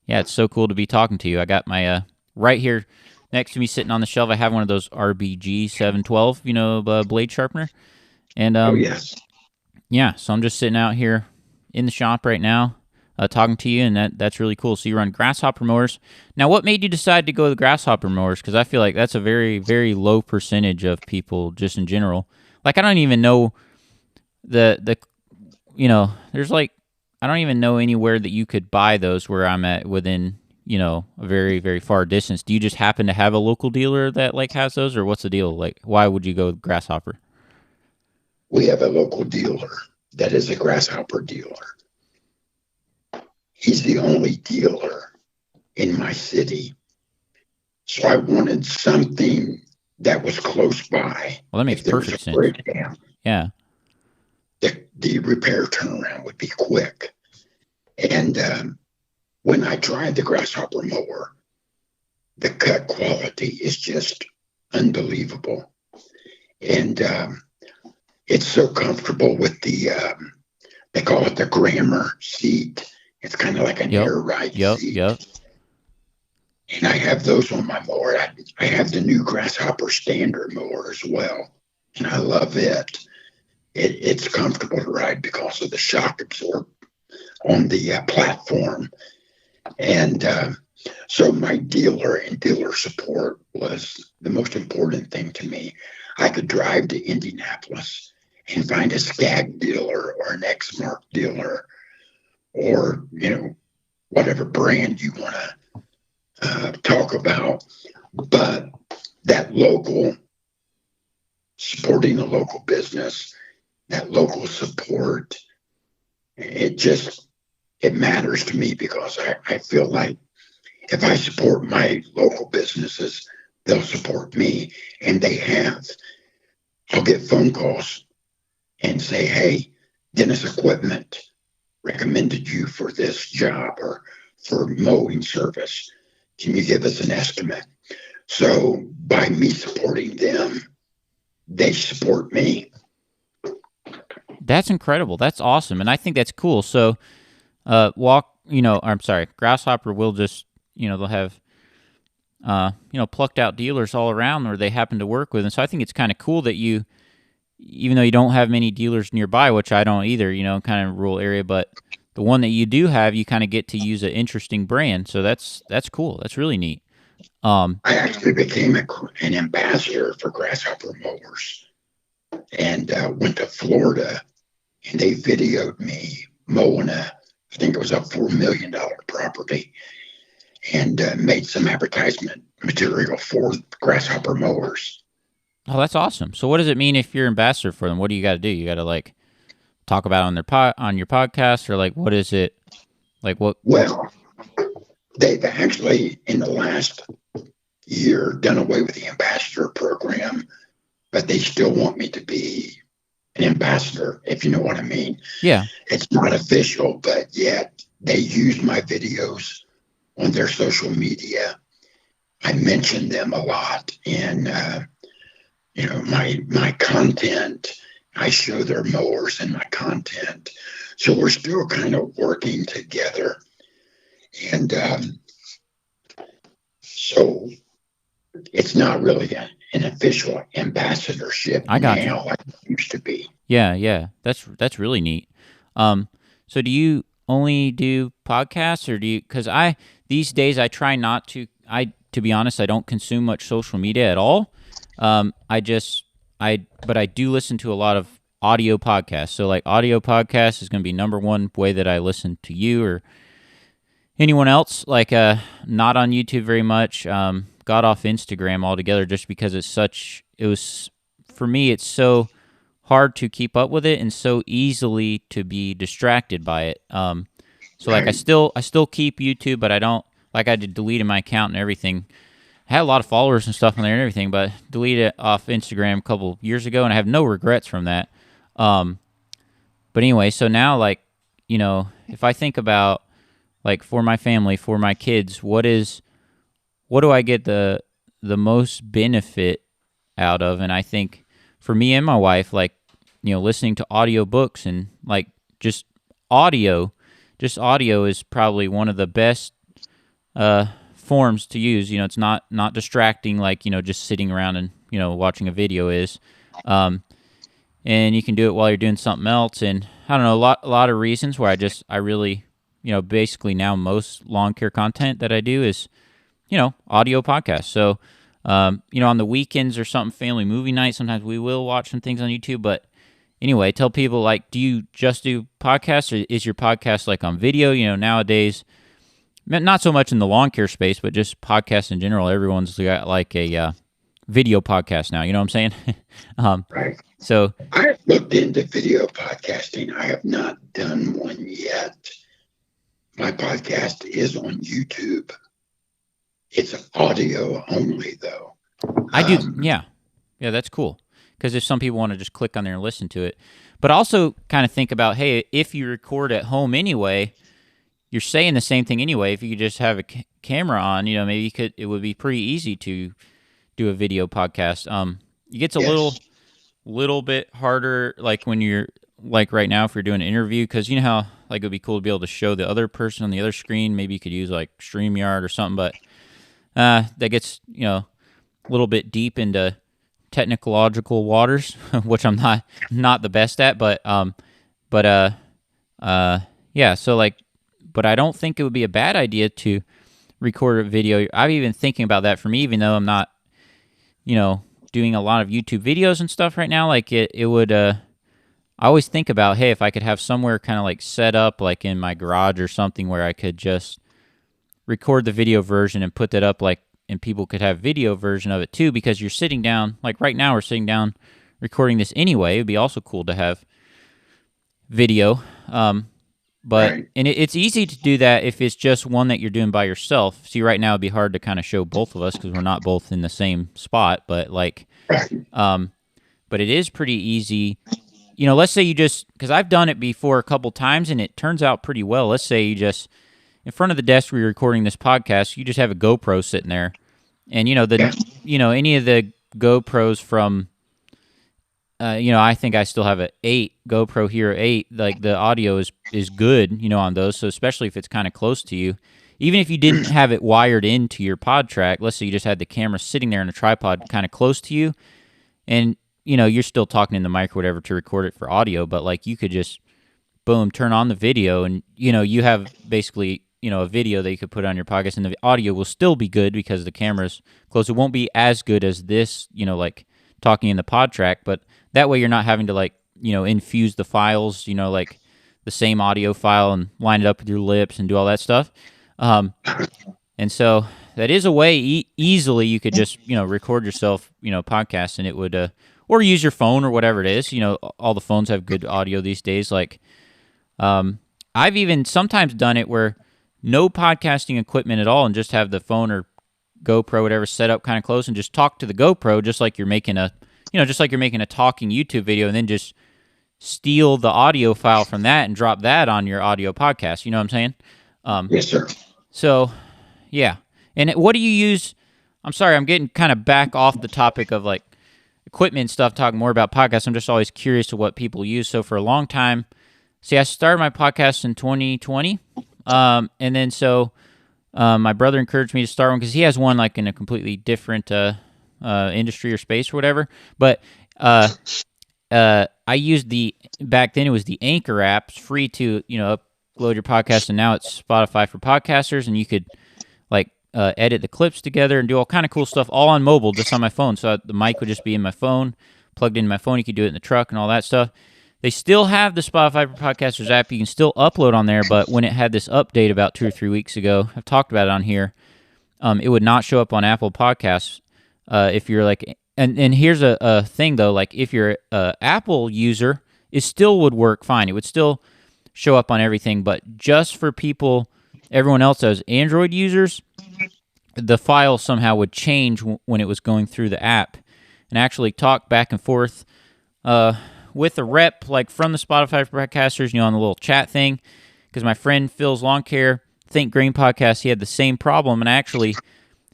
yeah, it's so cool to be talking to you. I got my right here next to me sitting on the shelf. I have one of those RBG 712, blade sharpener. And Oh, yes. yeah, so I'm just sitting out here in the shop right now, talking to you, and that's really cool. So you run grasshopper mowers. Now, what made you decide to go the grasshopper mowers? Because I feel like that's a very, very low percentage of people just in general. Like I don't even know there's like I don't even know anywhere that you could buy those where I'm at within a very, very far distance. Do you just happen to have a local dealer that like has those, or what's the deal? Like, why would you go with grasshopper? We have a local dealer that is a grasshopper dealer. He's the only dealer in my city. So I wanted something that was close by. Well, that makes perfect sense. Breakdown, Yeah. the repair turnaround would be quick. And when I drive the grasshopper mower, the cut quality is just unbelievable. And it's so comfortable with the, they call it the grammar seat. It's kind of like an air ride seat. Yep. And I have those on my mower. I have the new grasshopper standard mower as well. And I love it. It's comfortable to ride because of the shock absorb on the platform. And so my dealer and dealer support was the most important thing to me. I could drive to Indianapolis and find a Skag dealer or an Exmark dealer or, whatever brand you want to talk about. But that local, supporting a local business, that local support, it matters to me because I feel like if I support my local businesses, they'll support me, and they have. I'll get phone calls and say, hey, Dennis Equipment recommended you for this job or for mowing service. Can you give us an estimate? So by me supporting them, they support me. That's incredible. That's awesome. And I think that's cool. So Grasshopper will just, they'll have, plucked out dealers all around where they happen to work with. And so I think it's kind of cool that you, even though you don't have many dealers nearby, which I don't either, kind of rural area, but the one that you do have, you kind of get to use an interesting brand. So that's cool. That's really neat. I actually became an ambassador for grasshopper mowers and went to Florida, and they videoed me mowing I think it was a $4 million property. and made some advertisement material for Grasshopper mowers. Oh, that's awesome. So what does it mean if you're ambassador for them? What do you got to do? You got to like talk about it on on your podcast, or like what is it? Like what? Well, they've actually in the last year done away with the ambassador program, but they still want me to be an ambassador, if you know what I mean. Yeah. It's not official, but yet they use my videos on their social media. I mention them a lot in my content. I show their mowers in my content. So we're still kind of working together. And so it's not really an official ambassadorship now like it used to be. Yeah. That's really neat. So do you only do podcasts, or do you? Because these days I try not to. To be honest, I don't consume much social media at all. But I do listen to a lot of audio podcasts. So like audio podcasts is going to be number one way that I listen to you or anyone else. Like not on YouTube very much. Got off Instagram altogether just because for me it's so hard to keep up with it and so easily to be distracted by it. So like I still keep YouTube, but I don't, like I did deleted my account and everything. I had a lot of followers and stuff on there and everything, but deleted it off Instagram a couple years ago, and I have no regrets from that. But anyway, so now, like, if I think about, like, for my family, for my kids, what do I get the most benefit out of? And I think for me and my wife, like, listening to audiobooks and, like, just audio is probably one of the best forms to use. It's not distracting like, just sitting around and, watching a video is. And you can do it while you're doing something else. And I don't know, a lot of reasons where I really, basically now most lawn care content that I do is, audio podcasts. So, on the weekends or something, family movie night, sometimes we will watch some things on YouTube. But anyway, tell people, like, do you just do podcasts, or is your podcast like on video? Nowadays, not so much in the lawn care space, but just podcasts in general. Everyone's got like a video podcast now. You know what I'm saying? Right. So I have looked into video podcasting. I have not done one yet. My podcast is on YouTube. It's audio only, though. I do. Yeah, that's cool. Because if some people want to just click on there and listen to it, but also kind of think about, hey, if you record at home anyway, you're saying the same thing anyway. If you could just have a camera on, maybe it would be pretty easy to do a video podcast. It gets a little bit harder, like when you're, like right now, if you're doing an interview, because how, like, it would be cool to be able to show the other person on the other screen. Maybe you could use like StreamYard or something, but that gets, a little bit deep into technological waters, which I'm not the best at, yeah, so like, but I don't think it would be a bad idea to record a video. I'm even thinking about that for me, even though I'm not, doing a lot of YouTube videos and stuff right now. Like it would, I always think about, hey, if I could have somewhere kind of like set up like in my garage or something where I could just record the video version and put that up, like, and people could have video version of it too, because you're sitting down, like right now we're sitting down recording this anyway. It'd be also cool to have video. But Right. And it's easy to do that if it's just one that you're doing by yourself. See, right now it'd be hard to kind of show both of us because we're not both in the same spot. But like, but it is pretty easy. Let's say you just, because I've done it before a couple times and it turns out pretty well. Let's say you just, in front of the desk where you're recording this podcast, you just have a GoPro sitting there, and any of the GoPros from. I think I still have an 8 GoPro Hero 8. Like the audio is good, on those. So especially if it's kind of close to you, even if you didn't have it wired into your pod track, let's say you just had the camera sitting there in a tripod kind of close to you, and you're still talking in the mic or whatever to record it for audio, but like you could just boom, turn on the video, and you have basically a video that you could put on your podcast, and the audio will still be good because the camera's close. It won't be as good as this, like talking in the pod track, but that way you're not having to like, infuse the files, like the same audio file and line it up with your lips and do all that stuff. And so that is a way easily you could just, record yourself, podcast, and it would, or use your phone or whatever it is. All the phones have good audio these days. Like, I've even sometimes done it where no podcasting equipment at all and just have the phone or GoPro, whatever, set up kind of close and just talk to the GoPro just like you're making a talking YouTube video, and then just steal the audio file from that and drop that on your audio podcast. You know what I'm saying? Yes, sir. So, yeah. And what do you use? I'm sorry, I'm getting kind of back off the topic of like equipment and stuff, talking more about podcasts. I'm just always curious to what people use. So for a long time, I started my podcast in 2020. And then my brother encouraged me to start one because he has one like in a completely different industry or space or whatever. But I used back then it was the Anchor app. It's free to, upload your podcast, and now it's Spotify for podcasters, and you could like edit the clips together and do all kind of cool stuff all on mobile, just on my phone. So the mic would just be in my phone, plugged into my phone. You could do it in the truck and all that stuff. They still have the Spotify for Podcasters app. You can still upload on there, but when it had this update about 2 or 3 weeks ago, I've talked about it on here, it would not show up on Apple Podcasts if you're like... And here's a thing, though. Like, if you're an Apple user, it still would work fine. It would still show up on everything, but just for everyone else as Android users, the file somehow would change when it was going through the app, and actually talk back and forth with a rep, like from the Spotify for Podcasters, on the little chat thing, because my friend Phil's Lawn Care Think Green podcast, he had the same problem, and I actually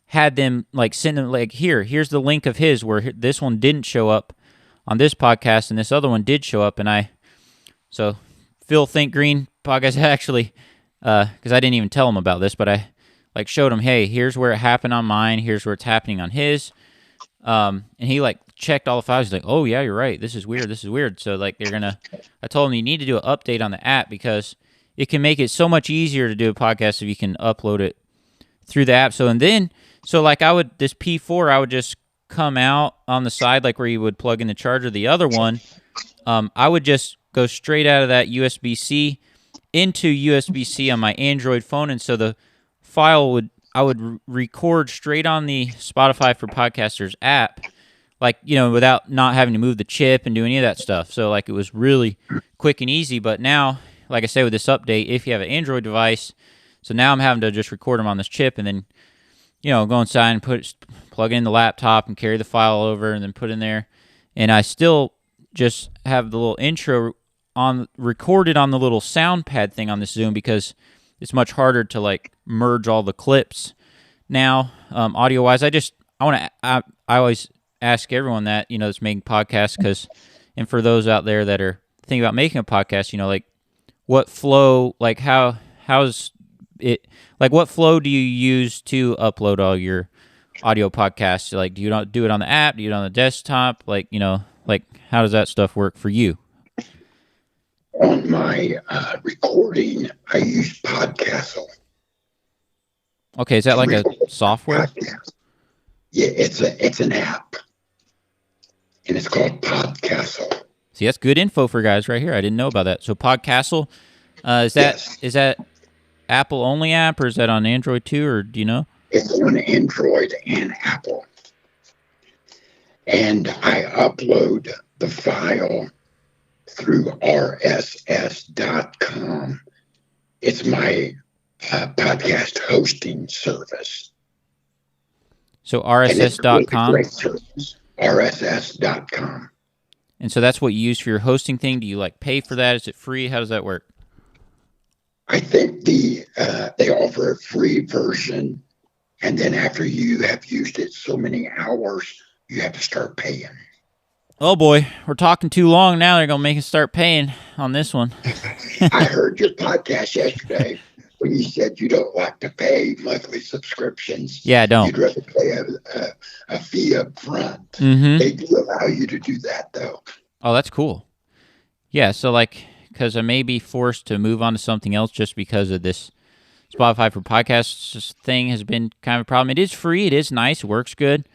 had them like send them like, here's the link of his where this one didn't show up on this podcast and this other one did show up. And so Phil Think Green podcast actually, because I didn't even tell him about this, but I like showed him, hey, here's where it happened on mine, here's where it's happening on his. And he like checked all the files. He's like, oh yeah, you're right. This is weird. So like I told him you need to do an update on the app because it can make it so much easier to do a podcast if you can upload it through the app. So like this P4, I would just come out on the side, like where you would plug in the charger. The other one, I would just go straight out of that USB-C into USB-C on my Android phone. And so the file I would record straight on the Spotify for Podcasters app, like, without not having to move the chip and do any of that stuff. So like it was really quick and easy. But now, like I say, with this update, if you have an Android device, so now I'm having to just record them on this chip and then, go inside and plug in the laptop and carry the file over and then put in there. And I still just have the little intro recorded on the little sound pad thing on this Zoom because it's much harder to like merge all the clips now, audio wise. I always ask everyone that, that's making podcasts, and for those out there that are thinking about making a podcast, like what flow, like how's it, like what flow do you use to upload all your audio podcasts? Like, do you not do it on the app? Do you do it on the desktop? Like, like how does that stuff work for you? On my recording, I use Podcastle. Okay, is that like a software? Podcast. Yeah, it's an app, and it's called Podcastle. See, that's good info for guys right here. I didn't know about that. So Podcastle, is that Apple only app, or is that on Android too, or do you know? It's on Android and Apple. And I upload the file through rss.com. It's my podcast hosting service. So rss.com? rss.com. And so that's what you use for your hosting thing? Do you like pay for that? Is it free? How does that work? I think they offer a free version, and then after you have used it so many hours, you have to start paying. Oh boy, we're talking too long now. They're going to make us start paying on this one. I heard your podcast yesterday when you said you don't like to pay monthly subscriptions. Yeah, I don't. You'd rather pay a fee up front. Mm-hmm. They do allow you to do that, though. Oh, that's cool. Yeah, so like, because I may be forced to move on to something else just because of this Spotify for Podcasts thing has been kind of a problem. It is free. It is nice. It works good.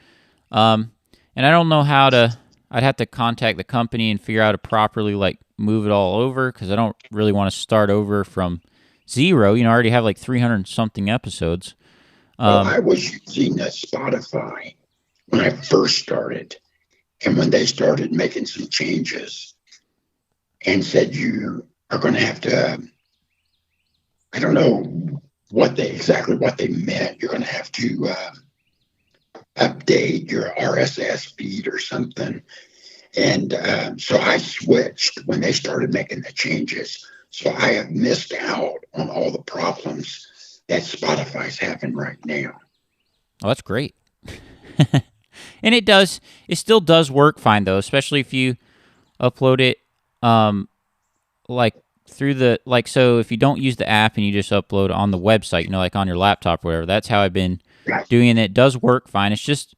And I don't know how to... I'd have to contact the company and figure out how to properly like move it all over because I don't really want to start over from zero. I already have like 300 something episodes. Well, I was using Spotify when I first started. And when they started making some changes and said you are going to have to, I don't know exactly what they meant. You're going to have to update your RSS feed or something. And so I switched when they started making the changes. So I have missed out on all the problems that Spotify's having right now. Oh, that's great. And it still does work fine though, especially if you upload it like through so if you don't use the app and you just upload on the website, like on your laptop or whatever. That's how I've been doing it. It does work fine. It's just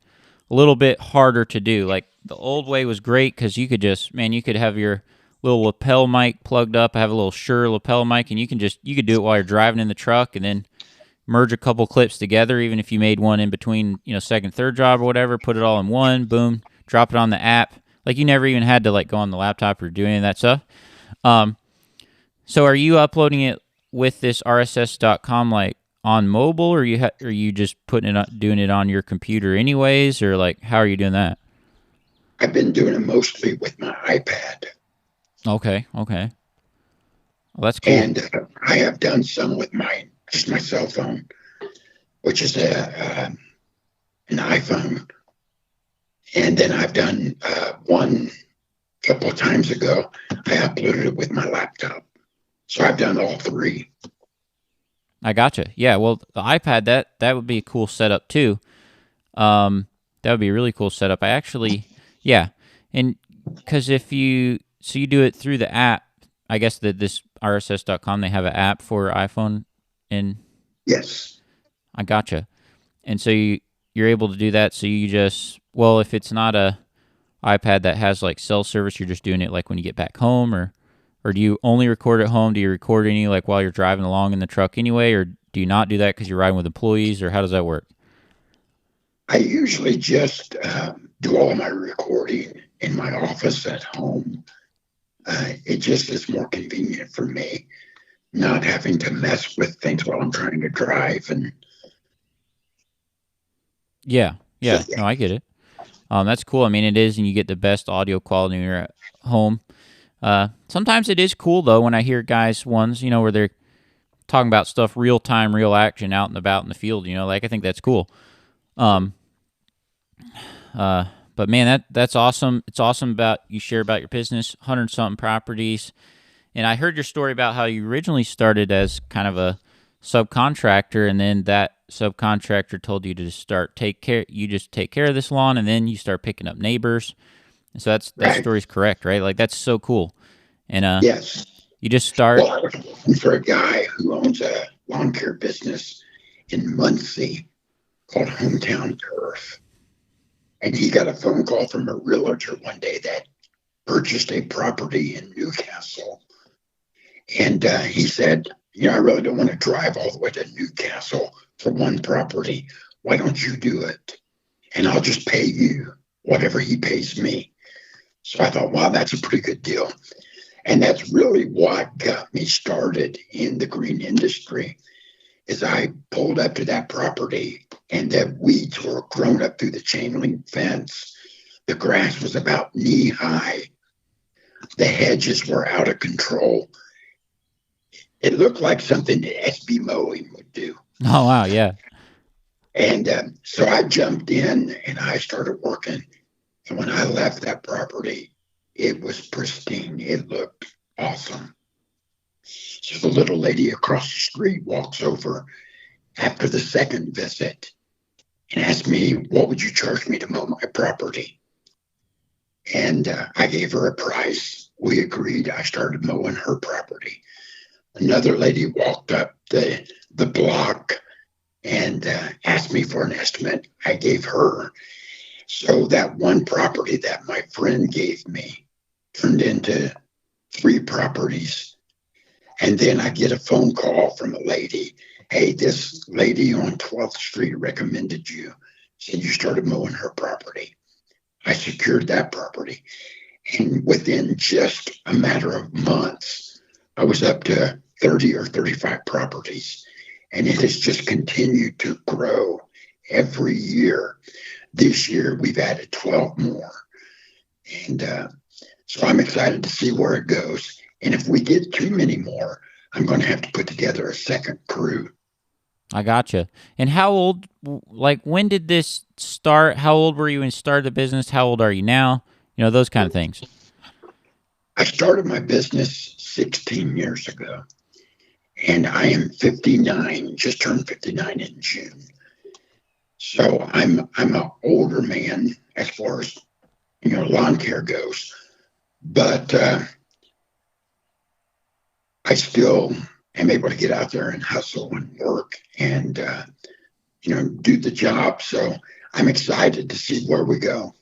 a little bit harder to do. Like the old way was great because you could have your little lapel mic plugged up. I have a little Shure lapel mic, and you could do it while you're driving in the truck, and then merge a couple clips together. Even if you made one in between, second, third job or whatever, put it all in one, boom, drop it on the app. Like you never even had to go on the laptop or do any of that stuff. So are you uploading it with this RSS.com on mobile, or are you just doing it on your computer anyways, or how are you doing that? I've been doing it mostly with my iPad. Okay. Well, that's cool. And I have done some with my cell phone, which is an iPhone. And then I've done one a couple of times ago. I uploaded it with my laptop. So I've done all three. I gotcha. Yeah, well, the iPad, that would be a cool setup too. That would be a really cool setup. And because you do it through the app, I guess that this RSS.com, they have an app for iPhone. And yes, I gotcha. And so you're able to do that. So you just, well, if it's not a iPad that has cell service, you're just doing it when you get back home, or do you only record at home? Do you record any while you're driving along in the truck anyway, or do you not do that because you're riding with employees, or how does that work? I usually just do all of my recording in my office at home. It just is more convenient for me, not having to mess with things while I'm trying to drive. And yeah. No, I get it. That's cool. I mean, it is, and you get the best audio quality when you're at home. Sometimes it is cool though when I hear guys ones, where they're talking about stuff real time, real action out and about in the field. I think that's cool. But man, that's awesome. It's awesome you share about your business, 100-something properties. And I heard your story about how you originally started as kind of a subcontractor, and then that subcontractor told you to take care of this lawn, and then you start picking up neighbors. And so that story's correct, right? That's so cool. And yes, you just start. Well, I was looking for a guy who owns a lawn care business in Muncie called Hometown Turf. And he got a phone call from a realtor one day that purchased a property in Newcastle. And he said, I really don't want to drive all the way to Newcastle for one property. Why don't you do it? And I'll just pay you whatever he pays me. So I thought, wow, that's a pretty good deal. And that's really what got me started in the green industry. Is I pulled up to that property, and the weeds were grown up through the chain link fence. The grass was about knee high. The hedges were out of control. It looked like something that SB Mowing would do. Oh, wow, yeah. And so I jumped in, and I started working. And when I left that property, it was pristine. It looked awesome. So the little lady across the street walks over after the second visit and asked me, what would you charge me to mow my property? And I gave her a price. We agreed. I started mowing her property. Another lady walked up the block and asked me for an estimate. I gave her. So that one property that my friend gave me turned into 3 properties. And then I get a phone call from a lady. Hey, this lady on 12th Street recommended you. Said you started mowing her property. I secured that property. And within just a matter of months, I was up to 30 or 35 properties. and it has just continued to grow every year. This year, we've added 12 more. And so I'm excited to see where it goes. And if we get too many more, I'm going to have to put together a second crew. I gotcha. And how old, like, when did this start? How old were you when you started the business? How old are you now? You know, those kind of things. I started my business 16 years ago, and I am 59, just turned 59 in June. So I'm an older man as far as, lawn care goes, but I still am able to get out there and hustle and work and, do the job. So I'm excited to see where we go.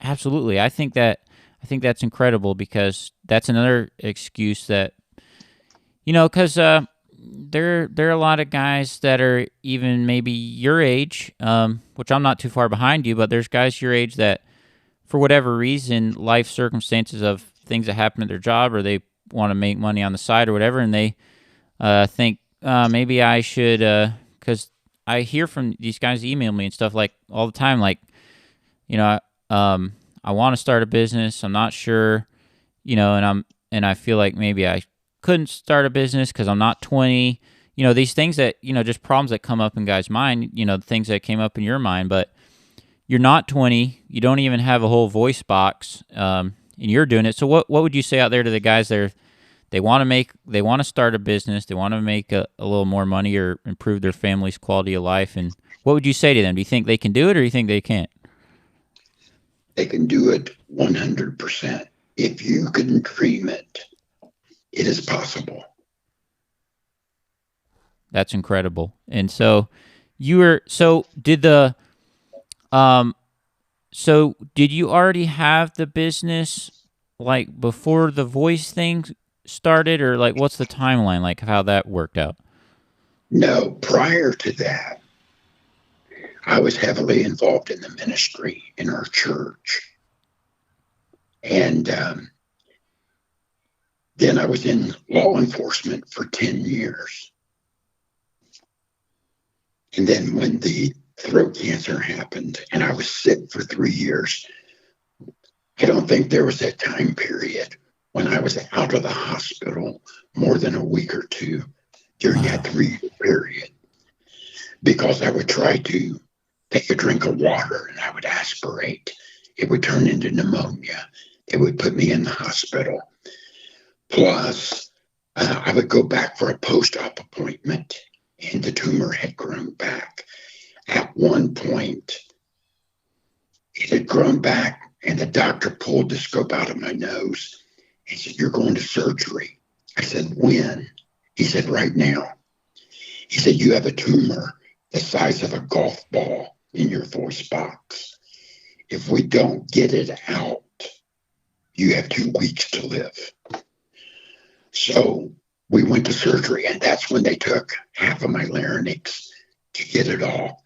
Absolutely. I think that's incredible, because that's another excuse that, because there are a lot of guys that are even maybe your age, which I'm not too far behind you, but there's guys your age that, for whatever reason, life circumstances of things that happen at their job, or they want to make money on the side or whatever, and they think maybe I should, because I hear from these guys email me and stuff like all the time, like, I want to start a business. I'm not sure, and I feel like maybe I couldn't start a business because I'm not 20. These things that, just problems that come up in guys' mind, things that came up in your mind, but you're not 20. You don't even have a whole voice box, and you're doing it. So what would you say out there to the guys that they want to start a business, they want to make a little more money or improve their family's quality of life, and what would you say to them? Do you think they can do it, or do you think they can't? They can do it 100%. If you can dream it, it is possible. That's incredible. And so did you already have the business like before the voice thing started, or like what's the timeline, like how that worked out? No, prior to that, I was heavily involved in the ministry in our church. And then I was in law enforcement for 10 years. And then when the throat cancer happened and I was sick for 3 years, I don't think there was a time period when I was out of the hospital more than a week or two during that 3-year period, because I would try to take a drink of water and I would aspirate. It would turn into pneumonia. It would put me in the hospital. Plus, I would go back for a post-op appointment, and the tumor had grown back. At one point, it had grown back, and the doctor pulled the scope out of my nose and said, "You're going to surgery." I said, "When?" He said, "Right now." He said, "You have a tumor the size of a golf ball in your voice box. If we don't get it out, you have 2 weeks to live." So we went to surgery, and that's when they took half of my larynx to get it all.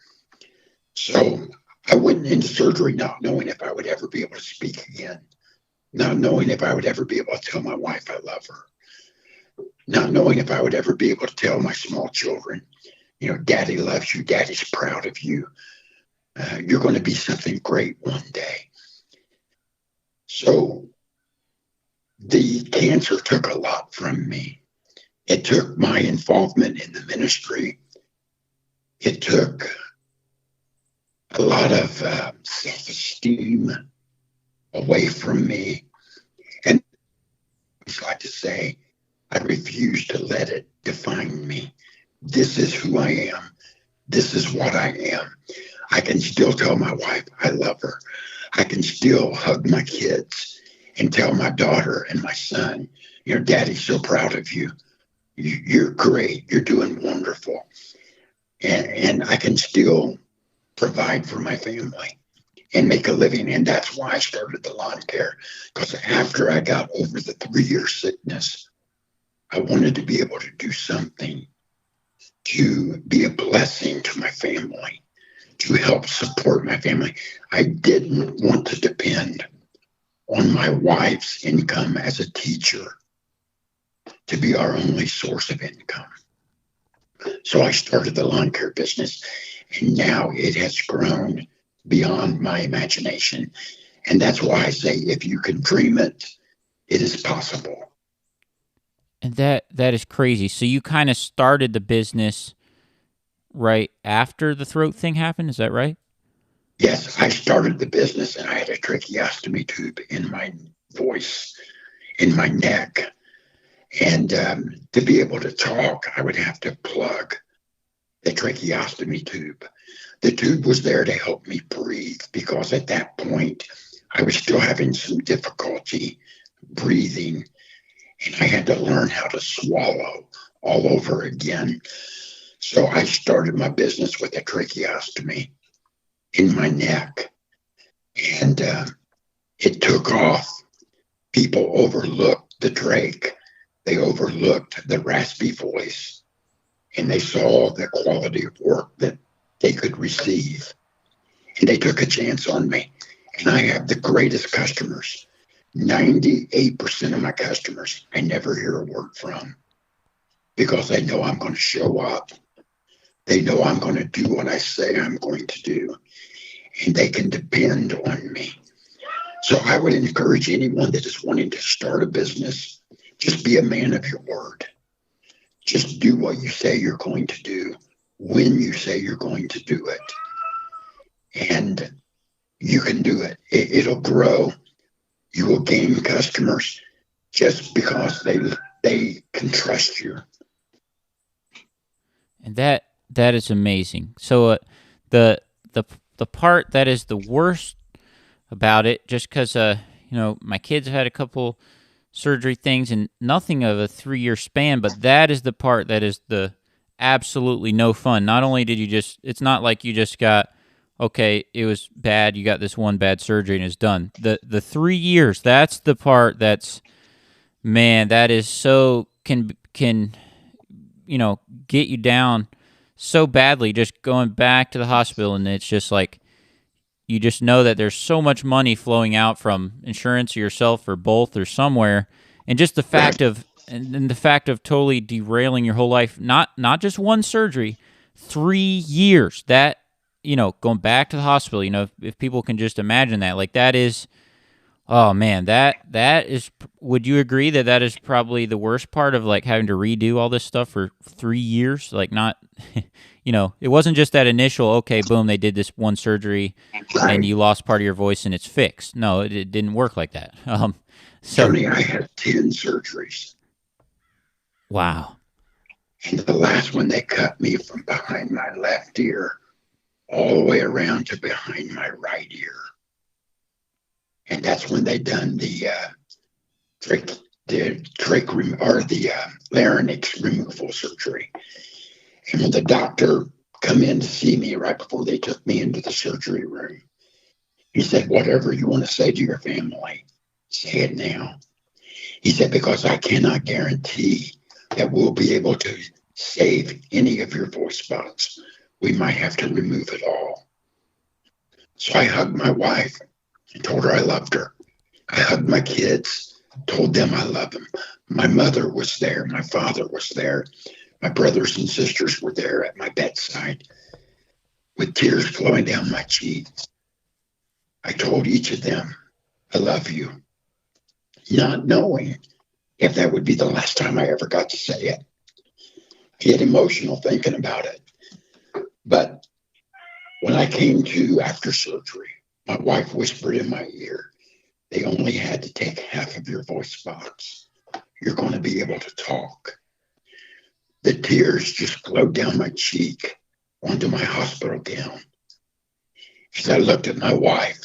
So I went into surgery not knowing if I would ever be able to speak again, not knowing if I would ever be able to tell my wife I love her, not knowing if I would ever be able to tell my small children, Daddy loves you, Daddy's proud of you. You're going to be something great one day. So the cancer took a lot from me. It took my involvement in the ministry. It took a lot of self-esteem away from me. And I'd like to say, I refuse to let it define me. This is who I am. This is what I am. I can still tell my wife I love her. I can still hug my kids and tell my daughter and my son, Daddy's so proud of you. You're great. You're doing wonderful. And I can still provide for my family and make a living. And that's why I started the lawn care, because after I got over the 3-year sickness, I wanted to be able to do something to be a blessing to my family, to help support my family. I didn't want to depend on my wife's income as a teacher to be our only source of income. So I started the lawn care business, and now it has grown beyond my imagination. And that's why I say if you can dream it, it is possible. And that is crazy. So you kind of started the business right after the throat thing happened, is that right? Yes, I started the business and I had a tracheostomy tube in my voice, in my neck. And to be able to talk, I would have to plug the tracheostomy tube. The tube was there to help me breathe because at that point, I was still having some difficulty breathing, and I had to learn how to swallow all over again. So I started my business with a tracheostomy in my neck, and it took off. People overlooked the trach. They overlooked the raspy voice, and they saw the quality of work that they could receive. And they took a chance on me. And I have the greatest customers. 98% of my customers I never hear a word from because they know I'm going to show up. They know I'm going to do what I say I'm going to do. And they can depend on me. So I would encourage anyone that is wanting to start a business, just be a man of your word. Just do what you say you're going to do when you say you're going to do it. And you can do it. It'll grow. You will gain customers just because they can trust you. And that is amazing. So the part that is the worst about it, just because my kids have had a couple surgery things and nothing of a 3-year span, but that is the part that is the absolutely no fun. Not only did you it's not like you just got, okay, it was bad, you got this one bad surgery and it's done. The 3 years, that's the part that's, man, that is so, can get you down so badly, just going back to the hospital, and it's just like, you just know that there's so much money flowing out from insurance or yourself or both or somewhere, and just the fact of and the fact of totally derailing your whole life, not just one surgery, 3 years. That, going back to the hospital, if people can just imagine that, like, that is, oh man, that is. Would you agree that is probably the worst part of, like, having to redo all this stuff for 3 years? Like, not, it wasn't just that initial, okay, boom, they did this one surgery and you lost part of your voice and it's fixed. No, it didn't work like that. Tony, I had 10 surgeries. Wow. And the last one, they cut me from behind my left ear all the way around to behind my right ear. And that's when they done the larynx removal surgery. And when the doctor come in to see me right before they took me into the surgery room, he said, whatever you want to say to your family, say it now. He said, because I cannot guarantee that we'll be able to save any of your voice box. We might have to remove it all. So I hugged my wife and told her I loved her. I hugged my kids, told them I love them. My mother was there. My father was there. My brothers and sisters were there at my bedside with tears flowing down my cheeks. I told each of them, I love you, not knowing if that would be the last time I ever got to say it. I get emotional thinking about it. But when I came to after surgery, my wife whispered in my ear, they only had to take half of your voice box. You're going to be able to talk. The tears just flowed down my cheek onto my hospital gown. As I looked at my wife,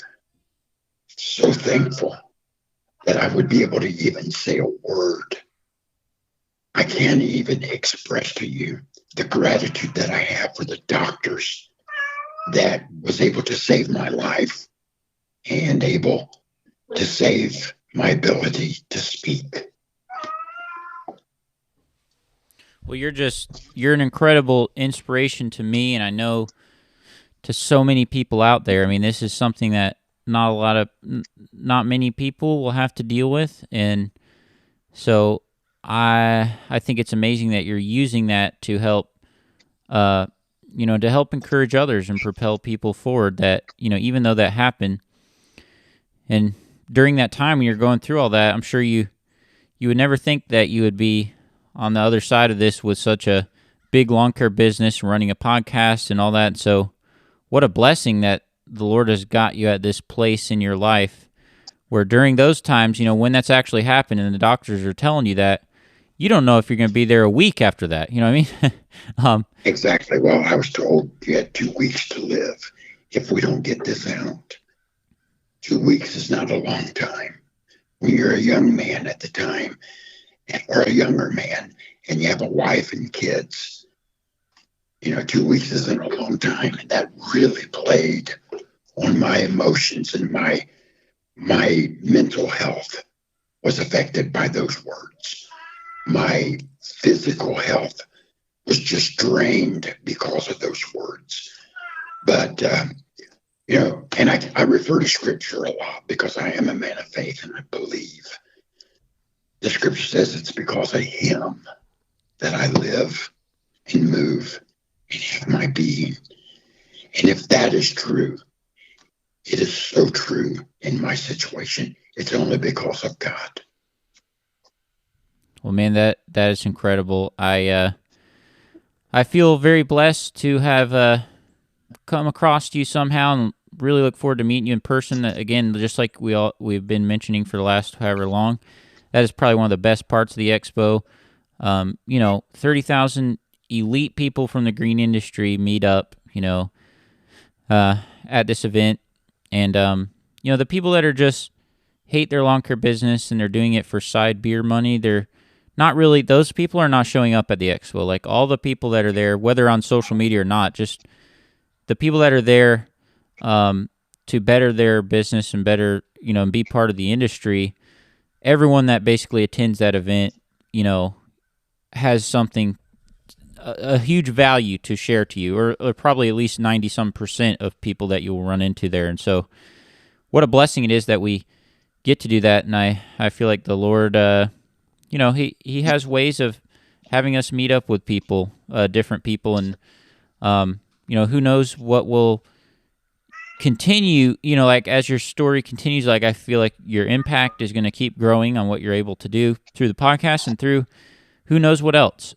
so thankful that I would be able to even say a word. I can't even express to you the gratitude that I have for the doctors that was able to save my life and able to save my ability to speak. Well, you're an incredible inspiration to me, and I know to so many people out there. I mean, this is something that not many people will have to deal with, and so I think it's amazing that you're using that to help to help encourage others and propel people forward that, even though that happened, and during that time when you're going through all that, I'm sure you would never think that you would be on the other side of this with such a big lawn care business, running a podcast and all that. So what a blessing that the Lord has got you at this place in your life where during those times, when that's actually happened and the doctors are telling you that, you don't know if you're going to be there a week after that. You know what I mean? Exactly. Well, I was told you had 2 weeks to live if we don't get this out. 2 weeks is not a long time. When you're a young man at the time, or a younger man, and you have a wife and kids, 2 weeks isn't a long time. And that really played on my emotions, and my mental health was affected by those words. My physical health was just drained because of those words. But, and I refer to Scripture a lot because I am a man of faith and I believe. The Scripture says it's because of Him that I live and move and have my being. And if that is true, it is so true in my situation. It's only because of God. Well, man, that is incredible. I feel very blessed to have come across you somehow, and really look forward to meeting you in person. Again, just like we've been mentioning for the last however long, that is probably one of the best parts of the expo. 30,000 elite people from the green industry meet up, at this event, and the people that are just hate their lawn care business and they're doing it for side beer money, they're not really, those people are not showing up at the expo. Like all the people that are there, whether on social media or not, just the people that are there to better their business and better, and be part of the industry, everyone that basically attends that event, has something, a huge value to share to you, or probably at least 90% of people that you will run into there. And so what a blessing it is that we get to do that. And I feel like the Lord, he has ways of having us meet up with people, different people, and, who knows what will continue, like as your story continues, like I feel like your impact is going to keep growing on what you're able to do through the podcast and through who knows what else.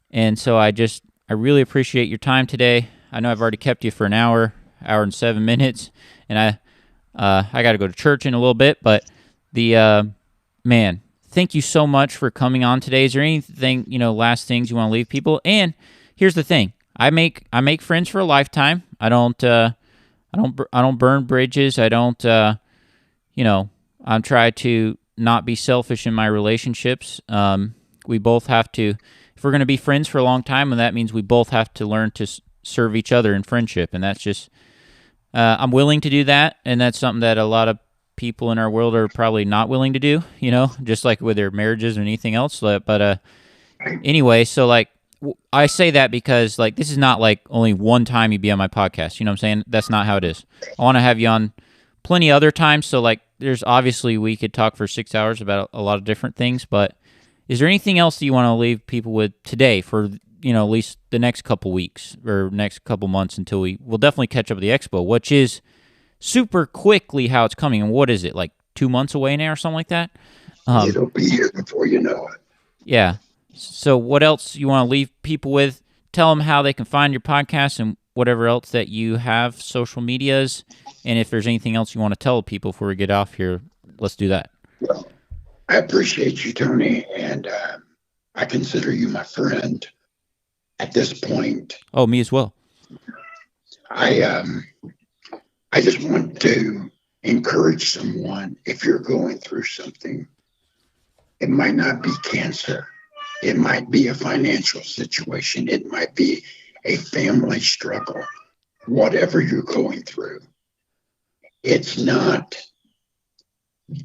And so I really appreciate your time today. I know I've already kept you for an hour and 7 minutes, and I got to go to church in a little bit, but man, thank you so much for coming on today. Is there anything, last things you want to leave people? And here's the thing. I make friends for a lifetime. I don't burn bridges. I don't, I'm trying to not be selfish in my relationships. We both have to, if we're going to be friends for a long time, and that means we both have to learn to serve each other in friendship. And that's just, I'm willing to do that. And that's something that a lot of people in our world are probably not willing to do, just like with their marriages or anything else. But anyway, so like, I say that because like this is not like only one time you be on my podcast. You know what I'm saying? That's not how it is. I want to have you on plenty other times. So like there's obviously we could talk for 6 hours about a lot of different things, but is there anything else that you want to leave people with today for, at least the next couple weeks or next couple months until we'll definitely catch up with the expo, which is super quickly how it's coming. And what is it, like 2 months away now or something like that? It'll be here before you know it. Yeah. So what else you want to leave people with? Tell them how they can find your podcast and whatever else that you have, social medias, and if there's anything else you want to tell people before we get off here, let's do that. Well, I appreciate you, Tony, and I consider you my friend at this point. Oh, me as well. I just want to encourage someone, if you're going through something, it might not be cancer. It might be a financial situation. It might be a family struggle. Whatever you're going through, it's not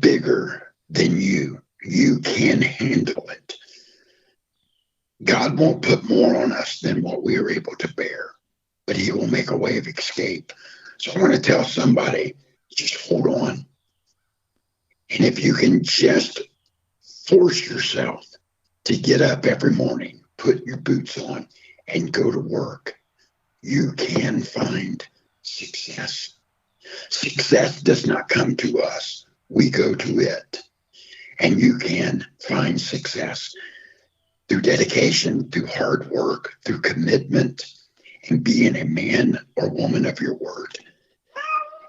bigger than you. You can handle it. God won't put more on us than what we are able to bear, but He will make a way of escape. So I want to tell somebody, just hold on. And if you can just force yourself to get up every morning, put your boots on, and go to work, you can find success. Success does not come to us. We go to it. And you can find success through dedication, through hard work, through commitment, and being a man or woman of your word.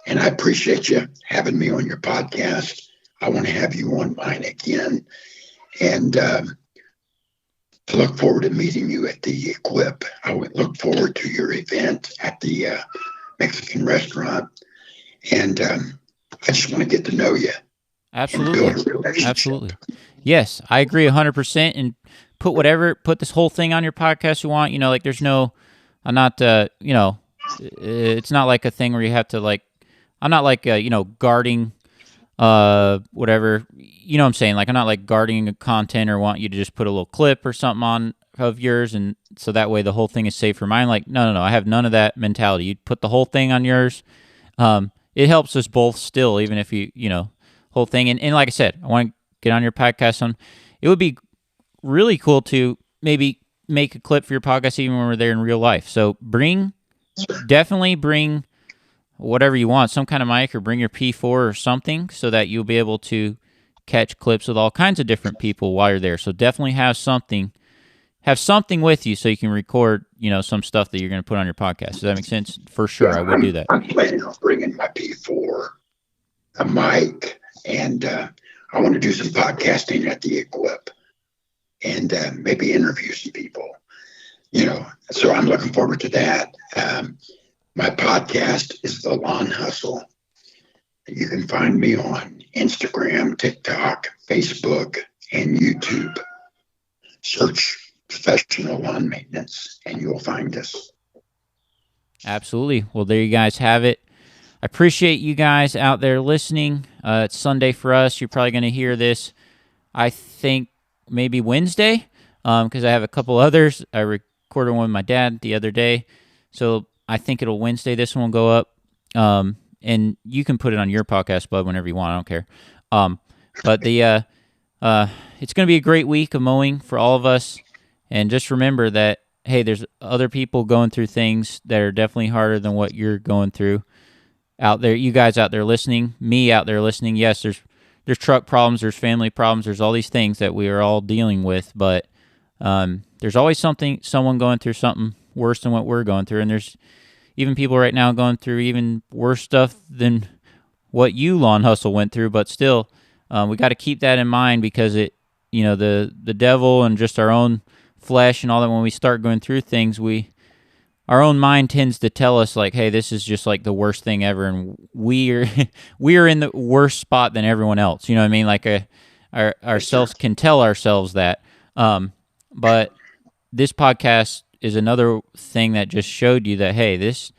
And I appreciate you having me on your podcast. I want to have you on mine again. And I look forward to meeting you at the Equip. I would look forward to your event at the Mexican restaurant. And I just want to get to know you. Absolutely. Absolutely. Yes, I agree 100%. And put this whole thing on your podcast you want. Like there's no, I'm not, it's not like a thing where you have to like, I'm not like, guarding, whatever, you know what I'm saying? Like I'm not like guarding a content or want you to just put a little clip or something on of yours. And so that way the whole thing is safe for mine. Like, no. I have none of that mentality. You put the whole thing on yours. It helps us both still, even if whole thing. And like I said, I want to get on your podcast. It would be really cool to maybe make a clip for your podcast even when we're there in real life. So definitely bring whatever you want, some kind of mic, or bring your P4 or something so that you'll be able to catch clips with all kinds of different people while you're there. So definitely have something with you so you can record, some stuff that you're going to put on your podcast. Does that make sense? For sure, I would do that. I'm planning on bringing my P4, a mic, and I want to do some podcasting at the Equip and maybe interview some people, So I'm looking forward to that. My podcast is The Lawn Hustle. You can find me on Instagram, TikTok, Facebook, and YouTube. Search Professional Lawn Maintenance, and you'll find us. Absolutely. Well, there you guys have it. I appreciate you guys out there listening. It's Sunday for us. You're probably going to hear this, I think, maybe Wednesday, because I have a couple others. I recorded one with my dad the other day, so I think it'll Wednesday. This one will go up, and you can put it on your podcast, bud, whenever you want. I don't care. But it's going to be a great week of mowing for all of us, and just remember that, hey, there's other people going through things that are definitely harder than what you're going through out there. You guys out there listening, me out there listening. Yes, there's truck problems, there's family problems, there's all these things that we are all dealing with, but there's always someone going through something worse than what we're going through, and there's even people right now going through even worse stuff than what you Lawn Hustle went through, but still, we got to keep that in mind because the devil and just our own flesh and all that, when we start going through things, our own mind tends to tell us like, hey, this is just like the worst thing ever, and we are in the worse spot than everyone else. You know what I mean? Like ourselves can tell ourselves that. But this podcast is another thing that just showed you that, hey, this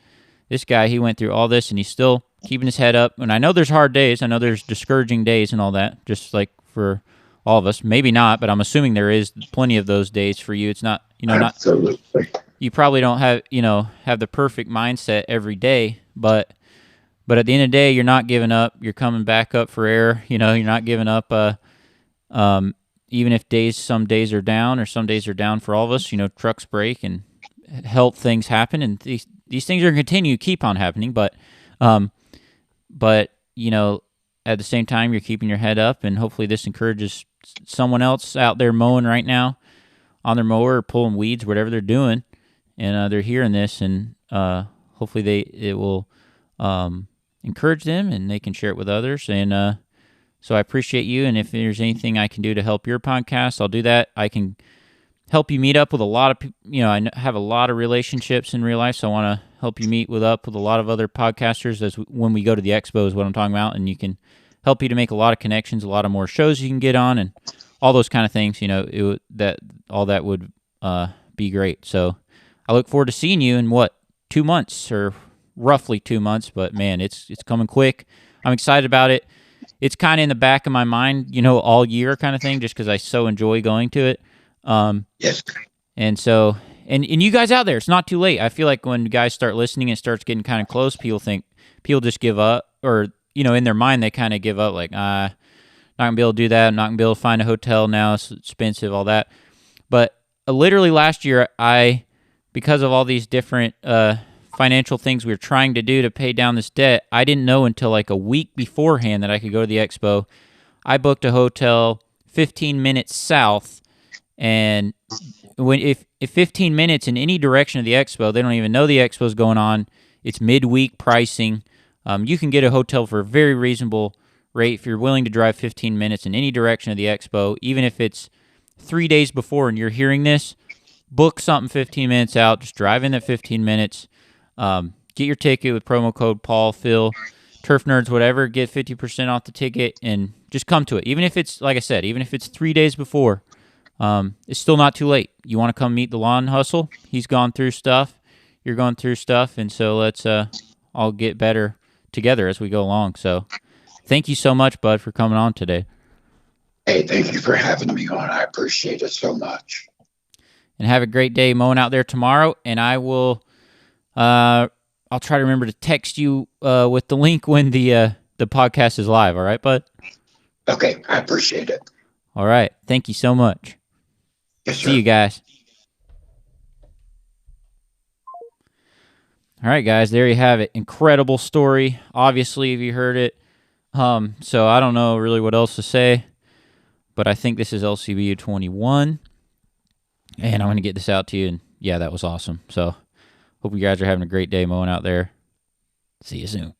guy, he went through all this and he's still keeping his head up. And I know there's hard days. I know there's discouraging days and all that, just like for all of us. Maybe not, but I'm assuming there is plenty of those days for you. It's not, Absolutely. You probably don't have the perfect mindset every day, but at the end of the day, you're not giving up. You're coming back up for air. You're not giving up. Even if some days are down, or some days are down for all of us. Trucks break and health things happen, and these things are going to continue to keep on happening. But at the same time, you're keeping your head up, and hopefully this encourages someone else out there mowing right now on their mower or pulling weeds, whatever they're doing, and they're hearing this, and hopefully it will encourage them, and they can share it with others. And so I appreciate you, and if there's anything I can do to help your podcast, I'll do that. I can help you meet up with a lot of people. I have a lot of relationships in real life, so I want to help you meet up with a lot of other podcasters when we go to the expo is what I'm talking about, and you can help you to make a lot of connections, a lot of more shows you can get on, and all those kind of things. All that would be great. So I look forward to seeing you in 2 months, or roughly 2 months, but man, it's coming quick. I'm excited about it. It's kind of in the back of my mind, all year kind of thing, just because I so enjoy going to it. Yes. And so, and you guys out there, it's not too late. I feel like when guys start listening, it starts getting kind of close. People just give up, or, in their mind, they kind of give up, like, not going to be able to do that. I'm not going to be able to find a hotel now. It's expensive, all that. But literally last year, I because of all these different financial things we were trying to do to pay down this debt, I didn't know until like a week beforehand that I could go to the expo. I booked a hotel 15 minutes south, and if 15 minutes in any direction of the expo, they don't even know the expo's going on. It's midweek pricing. You can get a hotel for a very reasonable rate if you're willing to drive 15 minutes in any direction of the expo, even if it's 3 days before and you're hearing this. Book something 15 minutes out. Just drive in that 15 minutes. Get your ticket with promo code Paul, Phil, Turf Nerds, whatever. Get 50% off the ticket and just come to it. Even if it's, like I said, even if it's 3 days before, it's still not too late. You want to come meet the Lawn Hustle? He's gone through stuff. You're going through stuff. And so let's all get better together as we go along. So thank you so much, bud, for coming on today. Hey, thank you for having me on. I appreciate it so much. And have a great day mowing out there tomorrow. And I will, I'll try to remember to text you with the link when the podcast is live. All right, bud? Okay, I appreciate it. All right. Thank you so much. Yes, sir. See you guys. All right, guys, there you have it. Incredible story. Obviously, if you heard it. So I don't know really what else to say, but I think this is lcbu21. And I'm going to get this out to you. And yeah, that was awesome. So hope you guys are having a great day mowing out there. See you soon.